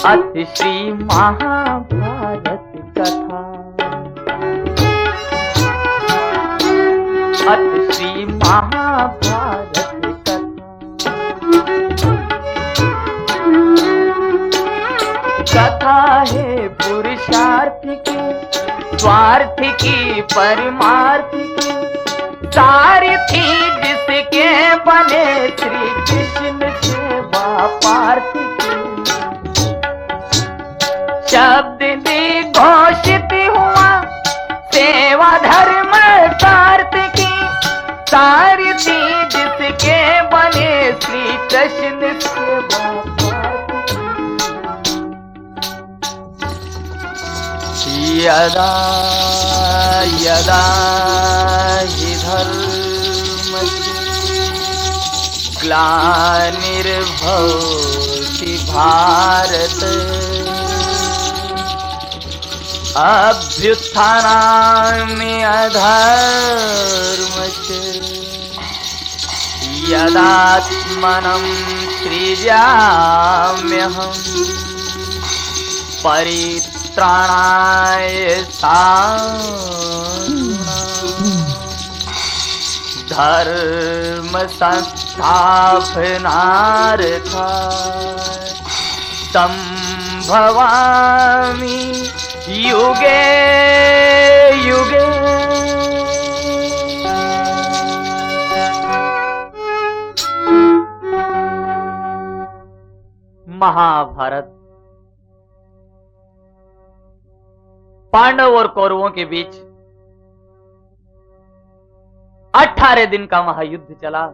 अथ श्री महाभारत कथा। अथ श्री महाभारत कथा है पुरुषार्थ की, स्वार्थ की, परमार्थ की, सारथी जिसके बने श्री कृष्ण सेवा पार्थ की। शब्द भी घोषित हुआ सेवा धर्म सार्थ की, सारथी जिसके बने श्री कृष्ण सेवा पार्थ की। यदा यदा हि धर्मस्य ग्लानिर्भवति भारत, अभ्युत्थानाय अधर्मस्य यदात्मनं सृजाम्यहम्, परित्राणाय धर्म संस्थापनार्थाय संभवामि युगे युगे। महाभारत पांडव और कौरवों के बीच 18 दिन का महायुद्ध चला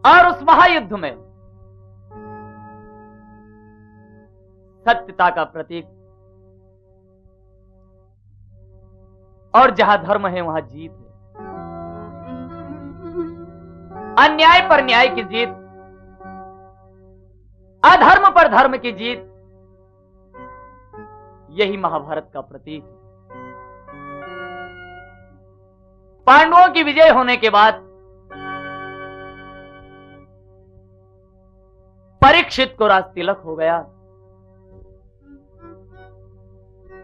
और उस महायुद्ध में सत्यता का प्रतीक और जहां धर्म है वहां जीत है, अन्याय पर न्याय की जीत, अधर्म पर धर्म की जीत, यही महाभारत का प्रतीक है। पांडवों की विजय होने के बाद परीक्षित को राज तिलक हो गया।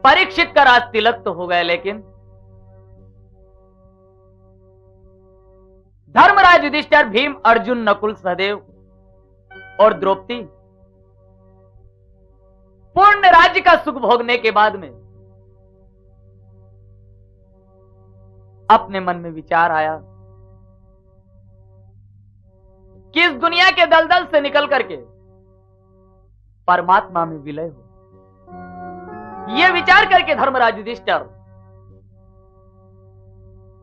परीक्षित का राज तिलक तो हो गया, लेकिन धर्मराज युधिष्ठिर, भीम, अर्जुन, नकुल, सहदेव और द्रौपदी पूर्ण राज्य का सुख भोगने के बाद में अपने मन में विचार आया कि इस दुनिया के दलदल से निकल करके परमात्मा में विलय हो। यह विचार करके धर्मराज युधिष्ठिर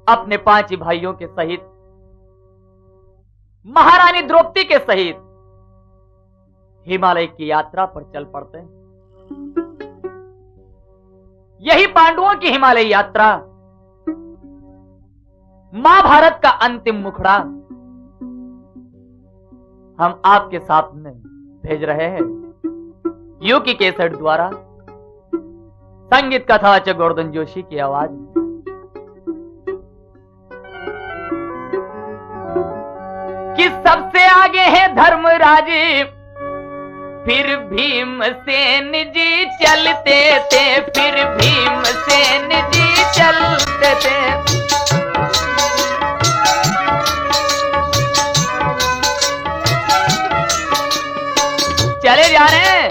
अपने 5 भाइयों के सहित, महारानी द्रौपदी के सहित हिमालय की यात्रा पर चल पड़ते हैं। यही पांडवों की हिमालय यात्रा महाभारत का अंतिम मुखड़ा हम आपके सामने भेज रहे हैं यूकी कैसेट द्वारा, संगीत कथावाचक गोवर्धन जोशी की आवाज में। कि सबसे आगे है धर्मराज, फिर भीमसेन जी चलते थे, फिर भीमसेन जी चलते थे। चले जा रहे हैं,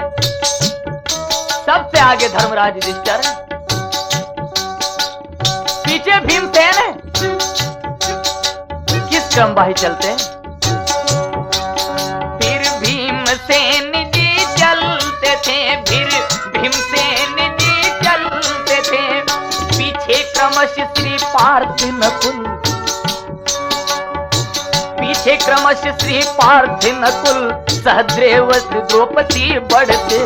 सबसे आगे धर्मराज युधिष्ठिर है, पीछे भीमसेन है। किस क्रमवाही चलते हैं? फिर भीमसेन जी चलते थे, फिर भीमसेन जी चलते थे, पीछे क्रमशः श्री पार्थ नकुल, पीछे क्रमशः श्री पार्थ नकुल, सहदेव द्रौपदी बढ़ते।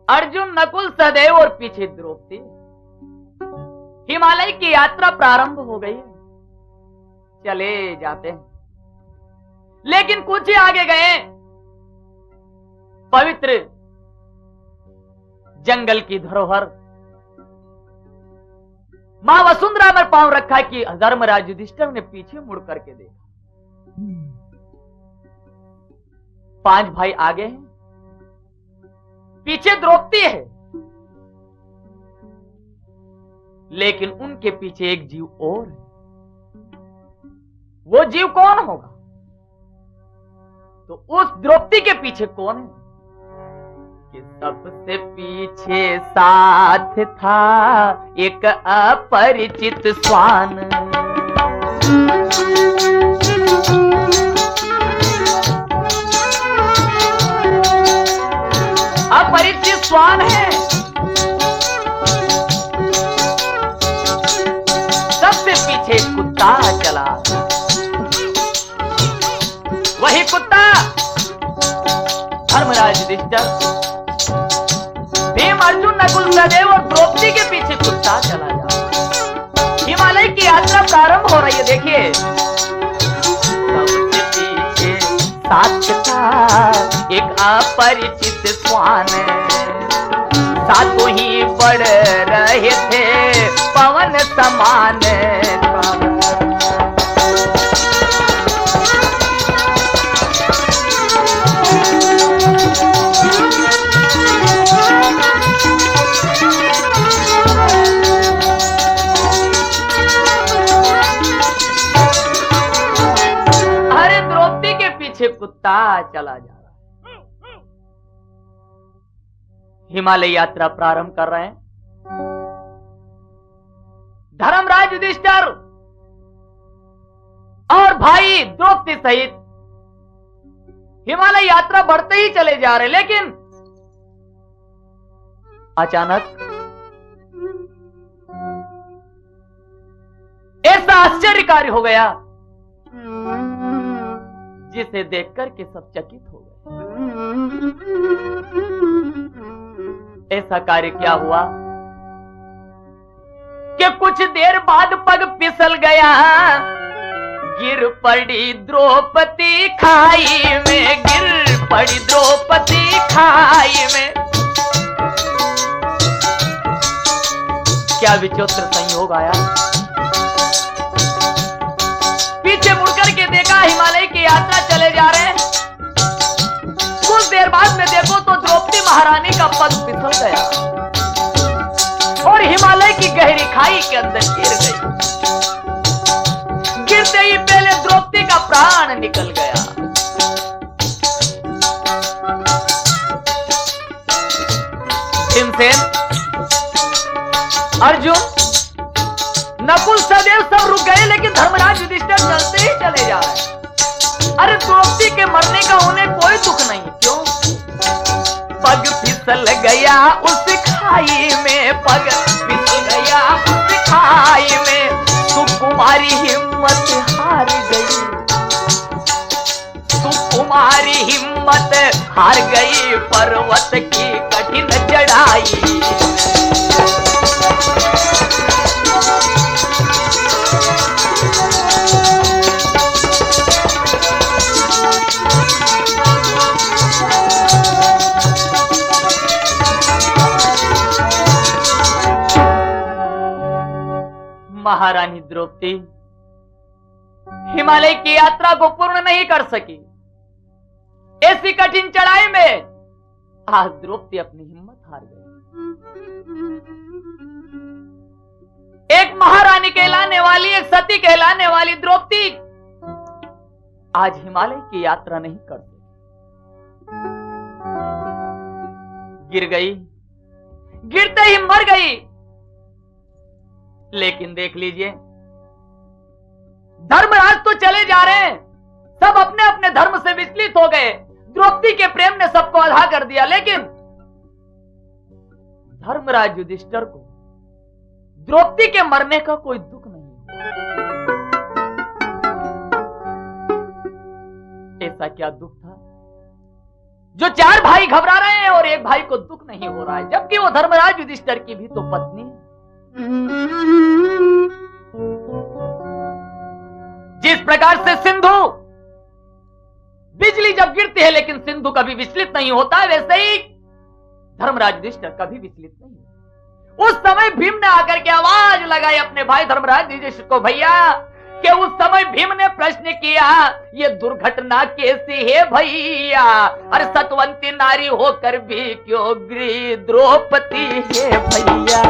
अर्जुन, नकुल, सहदेव और पीछे द्रौपदी। हिमालय की यात्रा प्रारंभ हो गई है। चले जाते हैं, लेकिन कुछ ही आगे गए पवित्र जंगल की धरोहर मां वसुंधरा में पांव रखा कि धर्मराज युधिष्ठिर ने पीछे मुड़ करके देखा। 5 भाई आगे हैं, पीछे द्रौपदी है, लेकिन उनके पीछे एक जीव और है। वो जीव कौन होगा? तो उस द्रौपदी के पीछे कौन है? कि सबसे पीछे साथ था एक अपरिचित श्वान। अपरिचित श्वान है। सबसे पीछे कुत्ता चला, वही कुत्ता धर्मराज युधिष्ठिर, भीम, अर्जुन, नकुल, सहदेव और द्रौपदी के पीछे कुत्ता चला जा। हिमालय की यात्रा प्रारंभ हो रही है। देखिए, सबसे पीछे साथ था एक अपरिचित श्वान, साथों ही बढ़ रहे थे पवन समान। कुत्ता चला जा रहा है। हिमालय यात्रा प्रारंभ कर रहे हैं। धर्मराज युधिष्ठिर और भाई द्रौपदी सहित हिमालय यात्रा बढ़ते ही चले जा रहे, लेकिन अचानक ऐसा आश्चर्यकारी हो गया जिसे देखकर के सब चकित हो गए। ऐसा कार्य क्या हुआ कि कुछ देर बाद पग फिसल गया, गिर पड़ी द्रौपदी खाई में, गिर पड़ी द्रौपदी खाई में। क्या विचित्र संयोग आया। पीछे मुड़कर के देखा, हिमालय की यात्रा चले जा रहे हैं। कुछ देर बाद में देखो तो द्रौपदी महारानी का पग फिसल गया और हिमालय की गहरी खाई के अंदर गिर गई। गिरते ही पहले द्रौपदी का प्राण निकल गया। भीमसेन, अर्जुन, नकुल, सहदेव सब रुक गए, लेकिन धर्मराज युधिष्ठिर चलते ही चले जा रहे हैं। अरे द्रौपदी के मरने का उन्हें कोई दुख नहीं। क्यों? पग फिसल गया उस खाई में, पग फिसल गया उस खाई में। सुकुमारी हिम्मत हार गई, सुकुमारी हिम्मत हार गई पर्वत की कठिन चढ़ाई। महारानी द्रौपदी हिमालय की यात्रा को पूर्ण नहीं कर सकी। ऐसी कठिन चढ़ाई में आज द्रौपदी अपनी हिम्मत हार गई। एक महारानी कहलाने वाली, एक सती कहलाने वाली द्रौपदी आज हिमालय की यात्रा नहीं कर सकी, गिर गई, गिरते ही मर गई। लेकिन देख लीजिए, धर्मराज तो चले जा रहे हैं, सब अपने अपने धर्म से विचलित हो गए। द्रौपदी के प्रेम ने सबको आधा कर दिया, लेकिन धर्मराज युधिष्ठिर को द्रौपदी के मरने का कोई दुख नहीं। ऐसा क्या दुख था जो चार भाई घबरा रहे हैं और एक भाई को दुख नहीं हो रहा है, जबकि वो धर्मराज युधिष्ठिर की भी तो पत्नी है। जिस प्रकार से सिंधु बिजली जब गिरती है लेकिन सिंधु कभी विचलित नहीं होता, वैसे ही धर्मराज युधिष्ठिर कभी विचलित नहीं होता। उस समय भीम ने आकर के आवाज लगाई अपने भाई धर्मराज युधिष्ठिर को, भैया, कि उस समय भीम ने प्रश्न किया, ये दुर्घटना कैसी है भैया? अरे सतवंती नारी होकर भी क्यों गिरी द्रौपदी है भैया?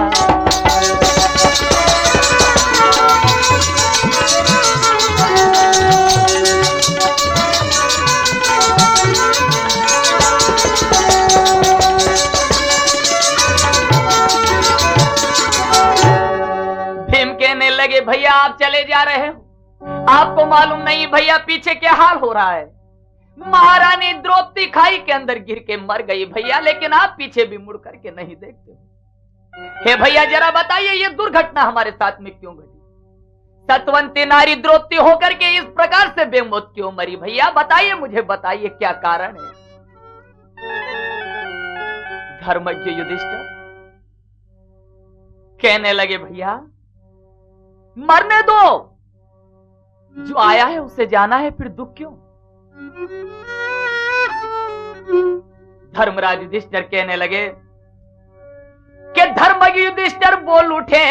भीम कहने लगे, भैया आप चले जा रहे हो, आपको मालूम नहीं भैया पीछे क्या हाल हो रहा है। महारानी द्रौपदी खाई के अंदर गिर के मर गई भैया, लेकिन आप पीछे भी मुड़ करके नहीं देखते हो। हे भैया जरा बताइए ये दुर्घटना हमारे साथ में क्यों घटी? सतवंती नारी द्रौपदी होकर के इस प्रकार से बेमौत क्यों मरी? भैया बताइए, मुझे बताइए क्या कारण है। धर्मज्ञ युधिष्ठिर कहने लगे, भैया मरने दो, जो आया है उसे जाना है, फिर दुख क्यों? धर्मराज युधिष्ठिर कहने लगे कि धर्मज्ञ युधिष्ठिर बोल उठे,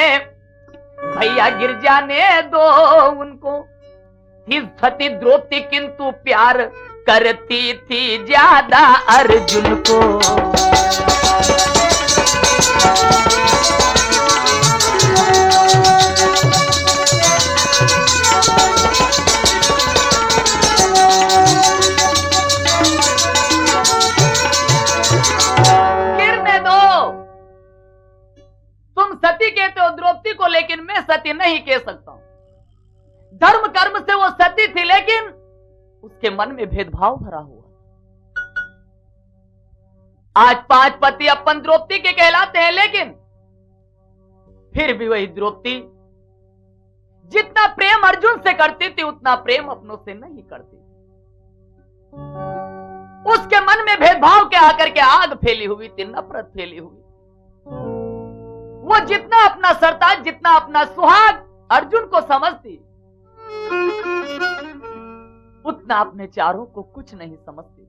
भैया गिर जाने दो उनको। थी सती द्रौपदी किंतु प्यार करती थी ज्यादा अर्जुन को। सती कहते हो द्रौपदी को, लेकिन मैं सती नहीं कह सकता हूं। धर्म कर्म से वो सती थी, लेकिन उसके मन में भेदभाव भरा हुआ। आज 5 पति अपन द्रौपदी के कहलाते हैं, लेकिन फिर भी वही द्रौपदी जितना प्रेम अर्जुन से करती थी उतना प्रेम अपनों से नहीं करती थी। उसके मन में भेदभाव के आकर के आग फैली हुई थी, नफरत फैली हुई। वो जितना अपना सरताज, जितना अपना सुहाग अर्जुन को समझती, उतना अपने चारों को कुछ नहीं समझती।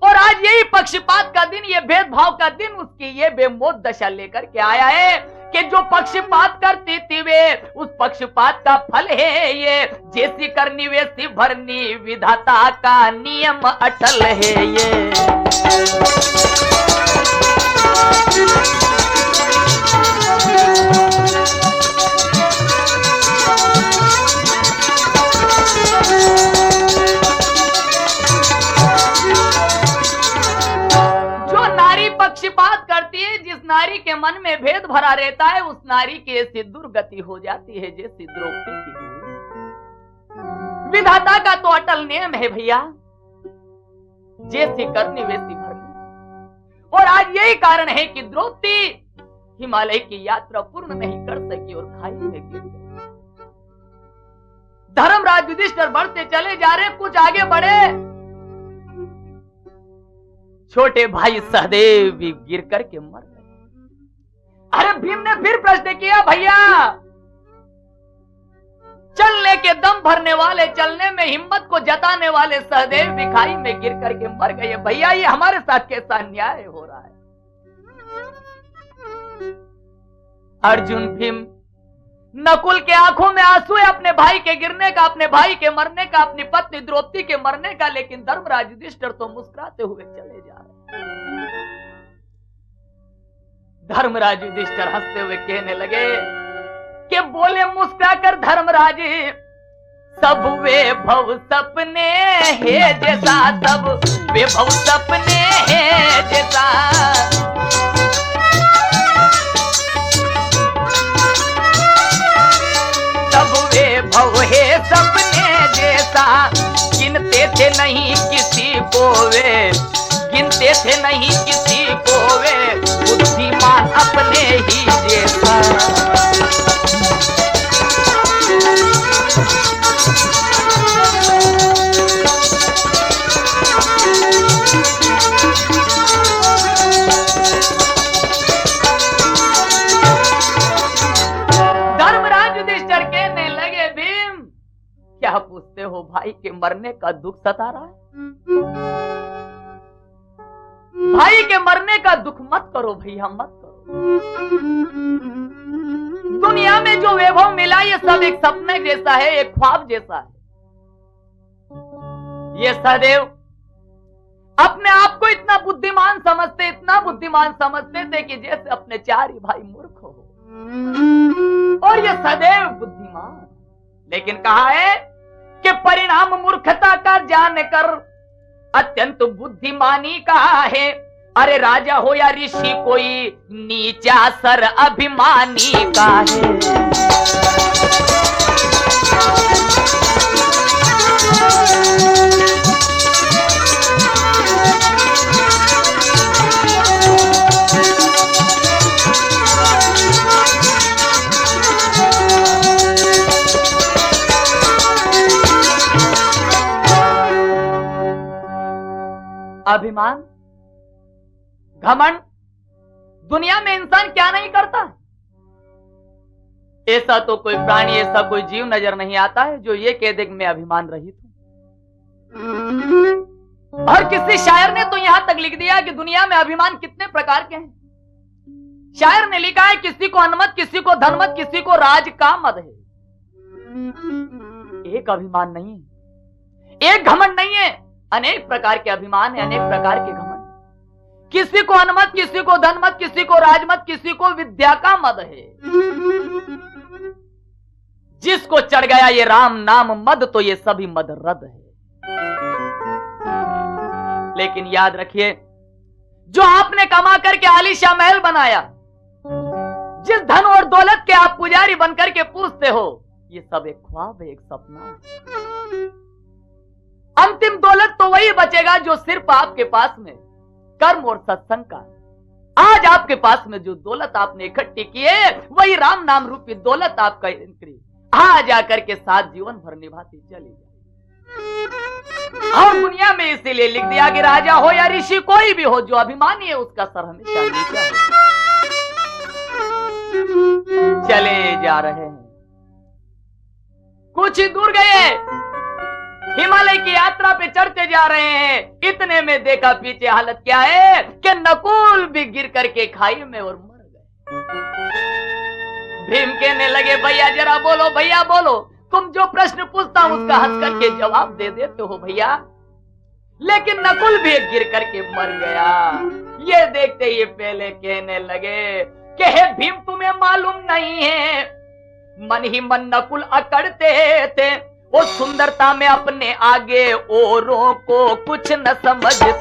और आज यही पक्षपात का दिन, ये भेदभाव का दिन उसकी ये बेमौत दशा लेकर के आया है कि जो पक्षपात करती थी वे, उस पक्षपात का फल है ये। जैसी करनी वैसी भरनी, विधाता का नियम अटल है ये। पक्षपात करती है, जिस नारी के मन में भेद भरा रहता है, उस नारी की ऐसी दुर्गति हो जाती है जैसी द्रौपदी की। विधाता का तो अटल नियम है भैया, जैसी करनी वैसी भरनी। और आज यही कारण है कि द्रौपदी हिमालय की यात्रा पूर्ण नहीं कर सकी और खाई में गिर गई। धर्मराज युधिष्ठिर बढ़ते चले जा रहे, कुछ आगे बढ़े, छोटे भाई सहदेव भी गिर करके मर गए। अरे भीम ने फिर प्रश्न किया, भैया चलने के दम भरने वाले, चलने में हिम्मत को जताने वाले सहदेव भी खाई में गिर करके मर गए। भैया ये हमारे साथ कैसा अन्याय हो रहा है? अर्जुन भीम नकुल के आंखों में आंसू है अपने भाई के गिरने का, अपने भाई के मरने का, अपनी पत्नी द्रौपदी के मरने का, लेकिन धर्मराज युधिष्ठिर तो मुस्कुराते हुए चले जा रहे। धर्मराज युधिष्ठिर हंसते हुए कहने लगे कि बोले मुस्कुराकर धर्मराज, सब वे भव सपने हैं जैसा, सब वे भव सपने हैं जैसा, भव है सपने जैसा, गिनते थे नहीं किसी को वे, गिनते थे नहीं किसी को वे, बुद्धिमान अपने ही जैसा। भाई के मरने का दुख सता रहा है। भाई के मरने का दुख मत करो भैया, मत करो। दुनिया में जो वैभव मिला ये सब एक सपने जैसा है, एक ख्वाब जैसा है। ये सदैव अपने आप को इतना बुद्धिमान समझते, इतना बुद्धिमान समझते थे कि जैसे अपने चार ही भाई मूर्ख हो, और ये सदैव बुद्धिमान। लेकिन कहा है कि परिणाम मूर्खता का जानकर अत्यंत बुद्धिमानी का है। अरे राजा हो या ऋषि कोई नीचा सर अभिमानी का है। अभिमान, घमंड, दुनिया में इंसान क्या नहीं करता। ऐसा तो कोई प्राणी, ऐसा कोई जीव नजर नहीं आता है जो ये कह दे कि मैं अभिमान रहित हूं। और किसी शायर ने तो यहां तक लिख दिया कि दुनिया में अभिमान कितने प्रकार के हैं। शायर ने लिखा है किसी को अनमत, किसी को धनमत, किसी को राज का मद है। एक अभिमान नहीं है, एक घमंड नहीं है, अनेक प्रकार के अभिमान है, अनेक प्रकार के घमंड। किसी को अनमत, किसी को धनमत, किसी को राजमत, किसी को विद्या का मद है। जिसको चढ़ गया ये राम नाम मद तो ये सभी मद रद है। लेकिन याद रखिए, जो आपने कमा करके आलीशाह महल बनाया, जिस धन और दौलत के आप पुजारी बनकर के पूछते हो, ये सब एक ख्वाब है, एक सपना है। अंतिम दौलत तो वही बचेगा जो सिर्फ आपके पास में कर्म और सत्संग का। आज आपके पास में जो दौलत आपने इकट्ठी की है वही राम नाम रूपी दौलत आपका इंक्री आ जाकर के साथ जीवन भर निभाती चली जाए। और दुनिया में इसीलिए लिख दिया कि राजा हो या ऋषि कोई भी हो, जो अभिमानी है उसका सर हमेशा नीचा है। चले जा रहे हैं, कुछ ही दूर गए, हिमालय की यात्रा पे चढ़ते जा रहे हैं। इतने में देखा पीछे हालत क्या है कि नकुल भी गिर करके खाई में और मर गए। भीम कहने लगे भैया जरा बोलो, भैया बोलो, तुम जो प्रश्न पूछता हूं उसका हंस करके जवाब दे देते हो भैया। लेकिन नकुल भी गिर करके मर गया। ये देखते ही पहले कहने लगे कि हे भीम तुम्हें मालूम नहीं है, मन ही मन नकुल अकड़ते थे, वो सुंदरता में अपने आगे औरों को कुछ न समझते।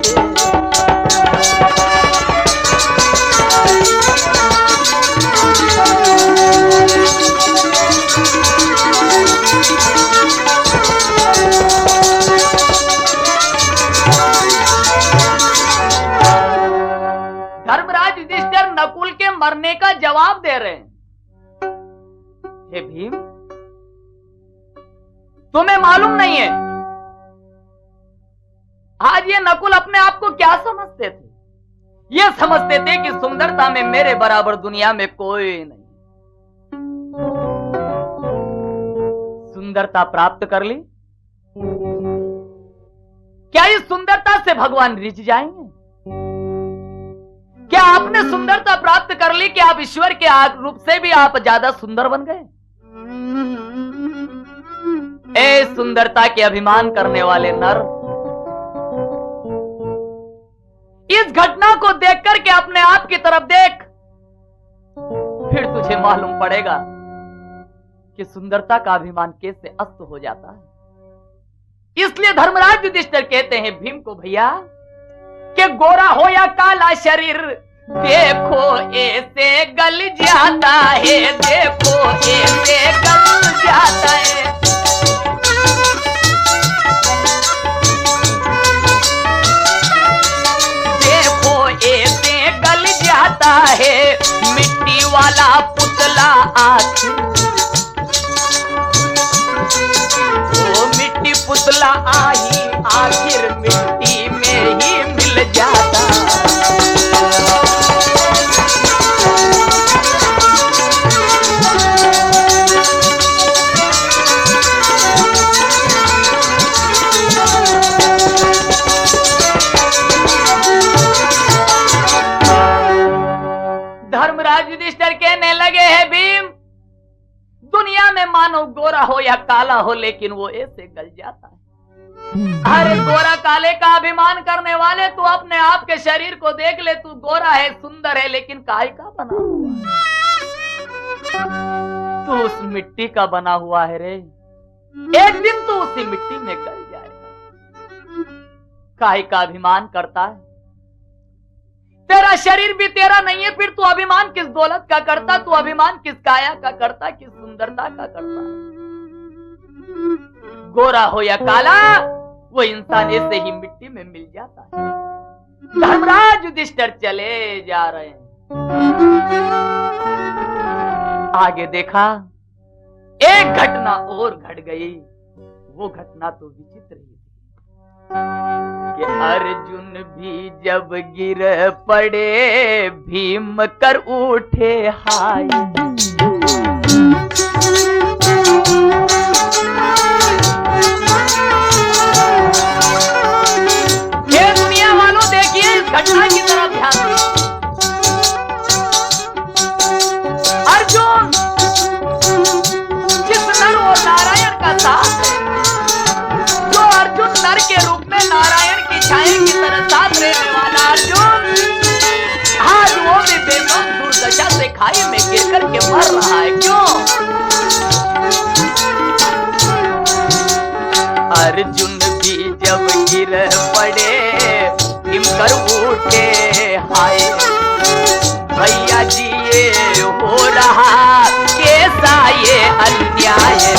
धर्मराज युधिष्ठिर नकुल के मरने का जवाब दे रहे हैं। हे भीम, तुम्हें मालूम नहीं है, आज ये नकुल अपने आप को क्या समझते थे? ये समझते थे कि सुंदरता में मेरे बराबर दुनिया में कोई नहीं। सुंदरता प्राप्त कर ली, क्या इस सुंदरता से भगवान रिझ जाएंगे? क्या आपने सुंदरता प्राप्त कर ली कि आप ईश्वर के रूप से भी आप ज्यादा सुंदर बन गए? ए सुंदरता के अभिमान करने वाले नर, इस घटना को देख करके अपने आप की तरफ देख, फिर तुझे मालूम पड़ेगा कि सुंदरता का अभिमान कैसे अस्त हो जाता है। इसलिए धर्मराज युधिष्ठिर कहते हैं भीम को भैया कि गोरा हो या काला शरीर, देखो ऐसे गल जाता है, देखो ऐसे गल जाता है। देखो ऐसे गल जाता है, मिट्टी वाला पुतला आखिर, वो मिट्टी पुतला आखिर मिट्टी में ही मिल जाता। मानो गोरा हो या काला हो, लेकिन वो ऐसे गल जाता है। अरे गोरा काले का अभिमान करने वाले, तू अपने आप के शरीर को देख ले, तू गोरा है, सुंदर है, लेकिन काय का बना हुआ है? तू उस मिट्टी का बना हुआ है रे। एक दिन तू उसी मिट्टी में गल जाएगा। काय का अभिमान करता है? तेरा शरीर भी तेरा नहीं है, फिर तू अभिमान किस दौलत का करता? तू अभिमान किस काया का करता, किस सुंदरता का करता? गोरा हो या काला, वो इंसान ऐसे ही मिट्टी में मिल जाता है। धर्मराज युधिष्ठिर चले जा रहे हैं। आगे देखा, एक घटना और घट गई। वो घटना तो विचित्र ही थी कि अर्जुन भी जब गिर पड़े, भीम कर उठे हाय। ये दुनिया वालों देखिए इस घटना की तरफ ध्यान दो। अर्जुन जिस नर और नारायण का साथ है, जो अर्जुन नर के रूप में नारायण की छाया की तरह साथ रहने वाला अर्जुन, आज वो भी बेमौत दुर्दशा से खाई में गिर करके मर रहा है। क्यों? अर्जुन भी जब गिर पड़े, हिम कर उठे हाय। भैया जी ये हो रहा कैसा ये अन्याय है।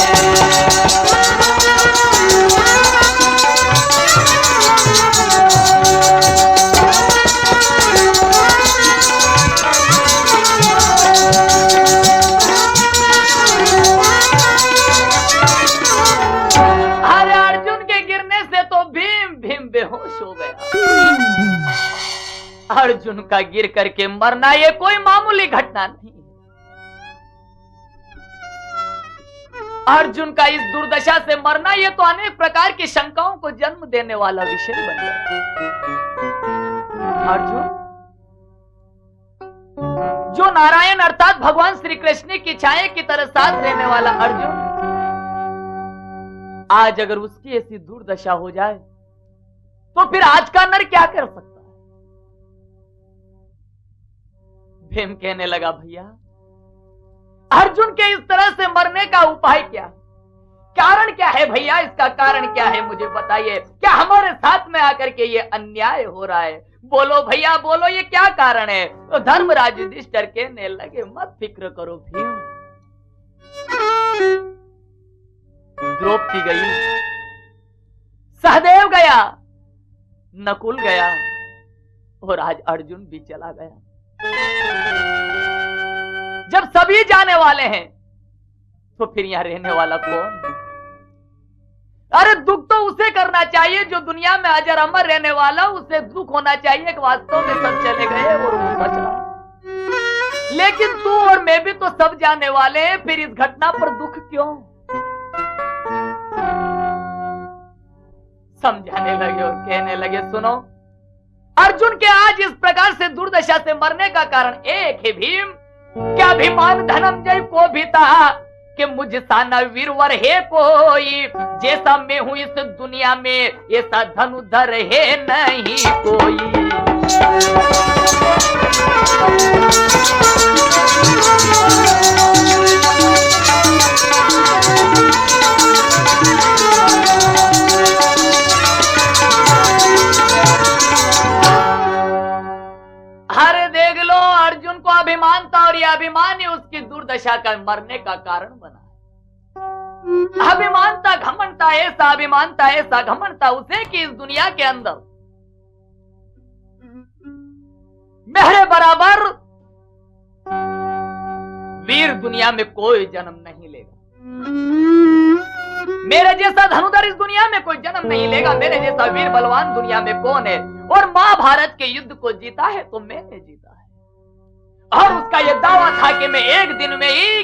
बेहोश हो गया। अर्जुन का गिर करके मरना ये कोई मामूली घटना नहीं है। अर्जुन का इस दुर्दशा से मरना ये तो अनेक प्रकार की शंकाओं को जन्म देने वाला विषय बन गया। अर्जुन जो नारायण अर्थात भगवान श्री कृष्ण की छाया की तरह साथ रहने वाला अर्जुन, आज अगर उसकी ऐसी दुर्दशा हो जाए तो फिर आज का नर क्या कर सकता है? भीम कहने लगा, भैया अर्जुन के इस तरह से मरने का उपाय क्या है? कारण क्या है भैया? इसका कारण क्या है मुझे बताइए। क्या हमारे साथ में आकर के ये अन्याय हो रहा है? बोलो भैया बोलो, ये क्या कारण है? तो धर्मराज युधिष्ठिर कहने लगे, मत फिक्र करो भीम। द्रौपदी गई, सहदेव गया, नकुल गया, और आज अर्जुन भी चला गया। जब सभी जाने वाले हैं तो फिर यहां रहने वाला कौन? अरे दुख तो उसे करना चाहिए जो दुनिया में अजर अमर रहने वाला, उसे दुख होना चाहिए कि वास्तव में सब चले गए और वो बच रहा। लेकिन तू और मैं भी तो सब जाने वाले हैं, फिर इस घटना पर दुख क्यों? समझाने लगे और कहने लगे, सुनो, अर्जुन के आज इस प्रकार से दुर्दशा से मरने का कारण एक है भीम। क्या अभिमान धनंजय को भी था कि मुझ सा न वीरवर है कोई, जैसा मैं हूं इस दुनिया में ऐसा धनुधर है नहीं कोई। अरे देख लो, अर्जुन को अभिमान था और यह अभिमान ही उसकी दुर्दशा का मरने का कारण बना। अभिमान था, घमंड था, ऐसा अभिमान था, ऐसा घमंड था उसे कि इस दुनिया के अंदर मेरे बराबर वीर दुनिया में कोई जन्म नहीं लेगा। मेरे जैसा धनुधर इस दुनिया में कोई जन्म नहीं लेगा। मेरे जैसा वीर बलवान दुनिया में कौन है? और महाभारत के युद्ध को जीता है तो मैंने जीता है। और उसका यह दावा था कि मैं एक दिन में ही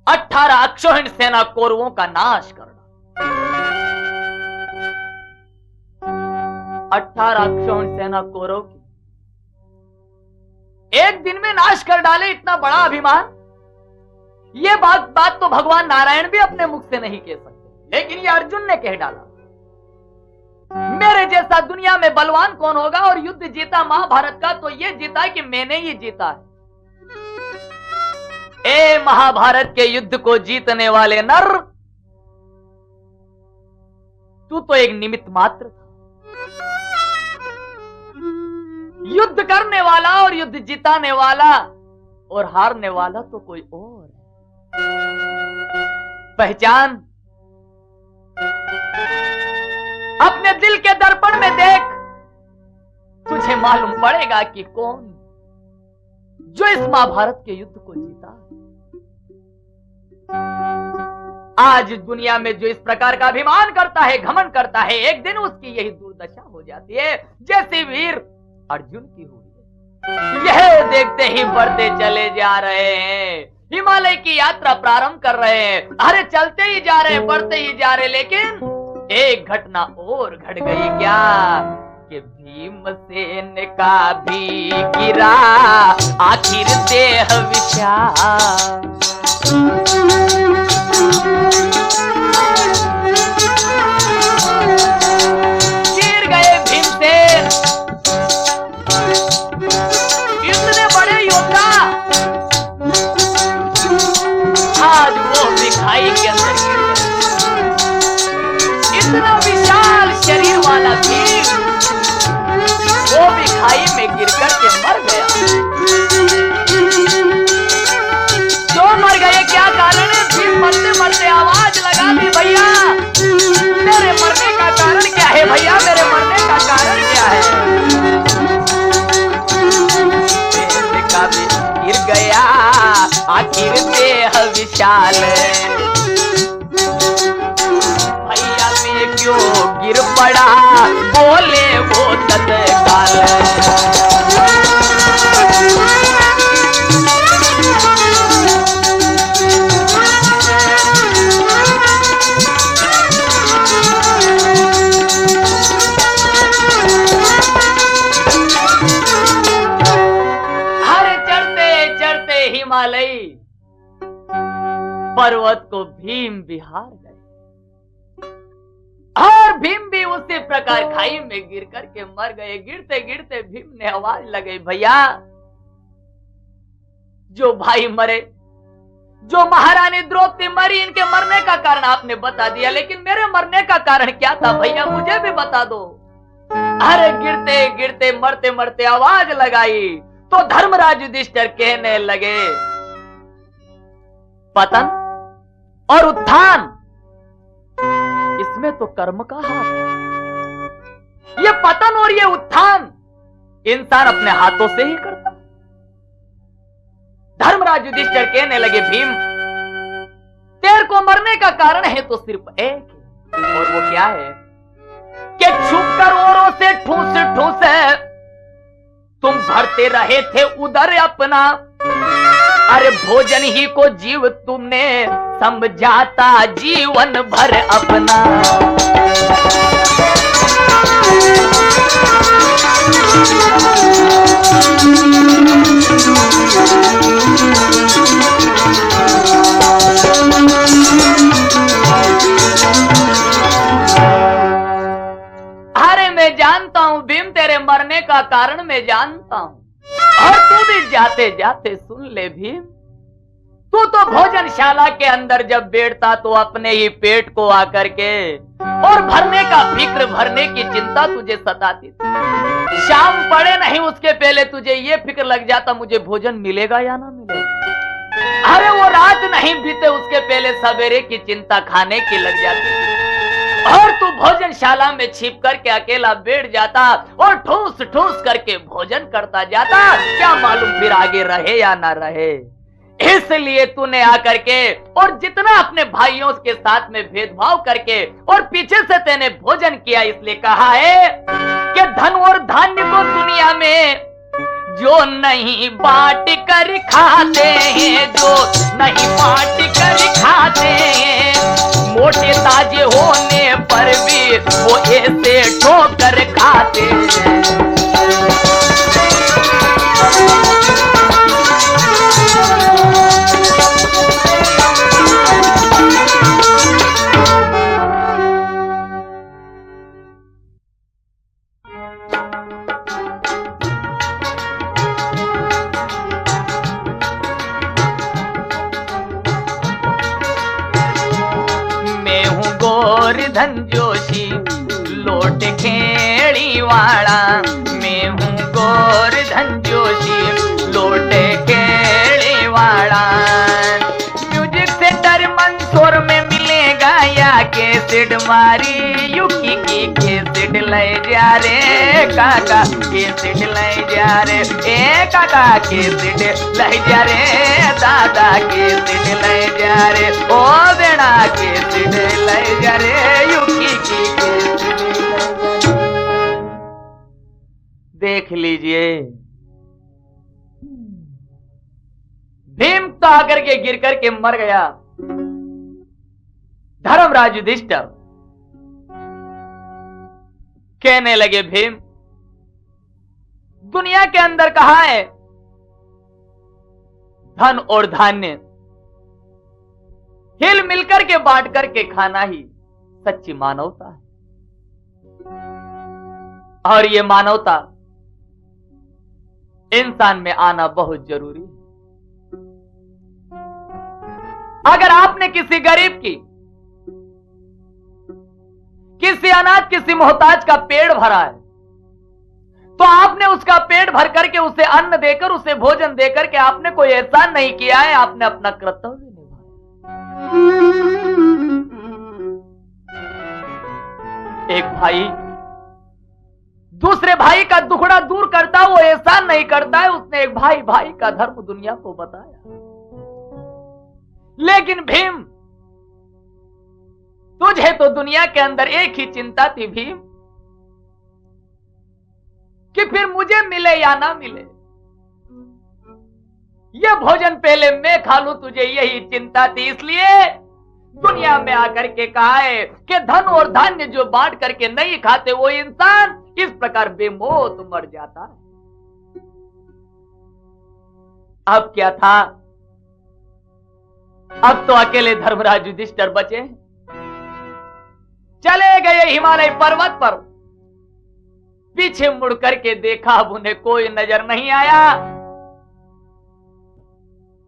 18 अक्षौहिणी सेना कौरवों का नाश करना। 18 अक्षौहिणी सेना कौरव की एक दिन में नाश कर डाले, इतना बड़ा अभिमान। ये बात तो भगवान नारायण भी अपने मुख से नहीं कह सकते, लेकिन ये अर्जुन ने कह डाला। मेरे जैसा दुनिया में बलवान कौन होगा? और युद्ध जीता महाभारत का तो ये जीता कि मैंने ही जीता है। ए महाभारत के युद्ध को जीतने वाले नर, तू तो एक निमित्त मात्र था। युद्ध करने वाला और युद्ध जिताने वाला और हारने वाला तो कोई और है। पहचान, अपने दिल के दर्पण में देख, तुझे मालूम पड़ेगा कि कौन जो इस महाभारत के युद्ध को जीता। आज दुनिया में जो इस प्रकार का अभिमान करता है, घमंड करता है, एक दिन उसकी यही दुर्दशा हो जाती है जैसे वीर अर्जुन की हुई है। यह देखते ही बढ़ते चले जा रहे हैं, हिमालय की यात्रा प्रारंभ कर रहे हैं। अरे चलते ही जा रहे, बढ़ते ही जा रहे, लेकिन एक घटना और घट गई। क्या कि भीमसेन का भी गिरा आखिर देह विशाल। गिर गए भीमसेन, इतने बड़े योद्धा, आज वो भिखाई के अंदर गिर गए। इतना विशाल शरीर वाला भीम वो भिखाई में गिरकर के मर गया। क्यों मर गए, क्या कारण है? भीम मरते मरते आवाज लगा दी, भैया मेरे मरने का कारण क्या है? भैया मेरे मरने का कारण क्या है? का भी गिर गया आखिर देह विशाल। भैया मैं क्यों गिर पड़ा, बोले वो तत्काल। हिमालय पर्वत को भीम बिहार गए और भीम भी उसी प्रकार खाई में गिर करके मर गए। गिरते गिरते भीम ने आवाज लगाई, भैया जो भाई मरे, जो महारानी द्रौपदी मरी, इनके मरने का कारण आपने बता दिया, लेकिन मेरे मरने का कारण क्या था भैया, मुझे भी बता दो। अरे गिरते गिरते मरते मरते आवाज लगाई तो धर्मराज युधिष्ठिर कहने लगे, पतन और उत्थान इसमें तो कर्म का हाथ है। ये पतन और ये उत्थान इंसान अपने हाथों से ही करता। धर्मराज युधिष्ठिर कहने लगे, भीम तेरे को मरने का कारण है तो सिर्फ एक है, और वो क्या है कि छुपकर औरों से ठूस ठूस तुम भरते रहे थे उधर अपना। अरे भोजन ही को जीव तुमने समझाता जीवन भर अपना। अरे मैं जानता हूं भीम, तेरे मरने का कारण मैं जानता हूं, और तू भी जाते जाते सुन ले भीम, तू तो भोजनशाला के अंदर जब बैठता तो अपने ही पेट को आकर के और भरने का फिक्र, भरने की चिंता तुझे सताती थी। शाम पड़े नहीं उसके पहले तुझे ये फिक्र लग जाता मुझे भोजन मिलेगा या ना मिलेगा। अरे वो रात नहीं बीते उसके पहले सवेरे की चिंता खाने की लग जाती थी, और तू भोजनशाला में छिप करके अकेला बैठ जाता और ठूस ठूस करके भोजन करता जाता, क्या मालूम फिर आगे रहे या ना रहे। इसलिए तूने आकर के और जितना अपने भाइयों के साथ में भेदभाव करके और पीछे से तेने भोजन किया, इसलिए कहा है कि धन और धान्य को दुनिया में जो नहीं बांट कर खाते हैं, जो नहीं बांट कर खाते हैं, मोटे ताजे होने पर भी वो ऐसे ठोकर खाते हैं। गोवर्धन जोशी लोट खेड़ी वाला, मैं हूँ गोवर्धन जोशी लोट खेड़ी वाला। म्यूजिक सेंटर मंदसौर में मिलेगा या कैसेट मारी युकी की कैसेट ले जा रे काका, कैसेट ले जा रे ए काका, कैसेट ले जा रे दादा, कैसेट ले जा रे ओ बेड़ा, कैसेट ले जा रे युकी की कैसेट ले जा रे। देख लीजिए भीम तो आकर के गिर करके मर गया। धर्मराज युधिष्ठिर कहने लगे भीम दुनिया के अंदर कहां है धन और धान्य, हिल मिलकर के बांट करके खाना ही सच्ची मानवता है। और ये मानवता इंसान में आना बहुत जरूरी है। अगर आपने किसी गरीब की, किसी अनाथ, किसी मोहताज का पेट भरा है, तो आपने उसका पेट भर करके उसे अन्न देकर, उसे भोजन देकर के आपने कोई एहसान नहीं किया है, आपने अपना कर्तव्य निभाया। एक भाई दूसरे भाई का दुखड़ा दूर करता, वो एहसान नहीं करता है। उसने एक भाई भाई का धर्म दुनिया को बताया। लेकिन भीम, तुझे तो दुनिया के अंदर एक ही चिंता थी भीम, कि फिर मुझे मिले या ना मिले, यह भोजन पहले मैं खा लूं, तुझे यही चिंता थी। इसलिए दुनिया में आकर के कहा है कि धन और धान्य जो बांट करके नहीं खाते वो इंसान इस प्रकार बेमौत मर जाता है। अब क्या था, अब तो अकेले धर्मराज युधिष्ठिर बचे। चले गए हिमालय पर्वत पर, पीछे मुड़ करके देखा, अब उन्हें कोई नजर नहीं आया।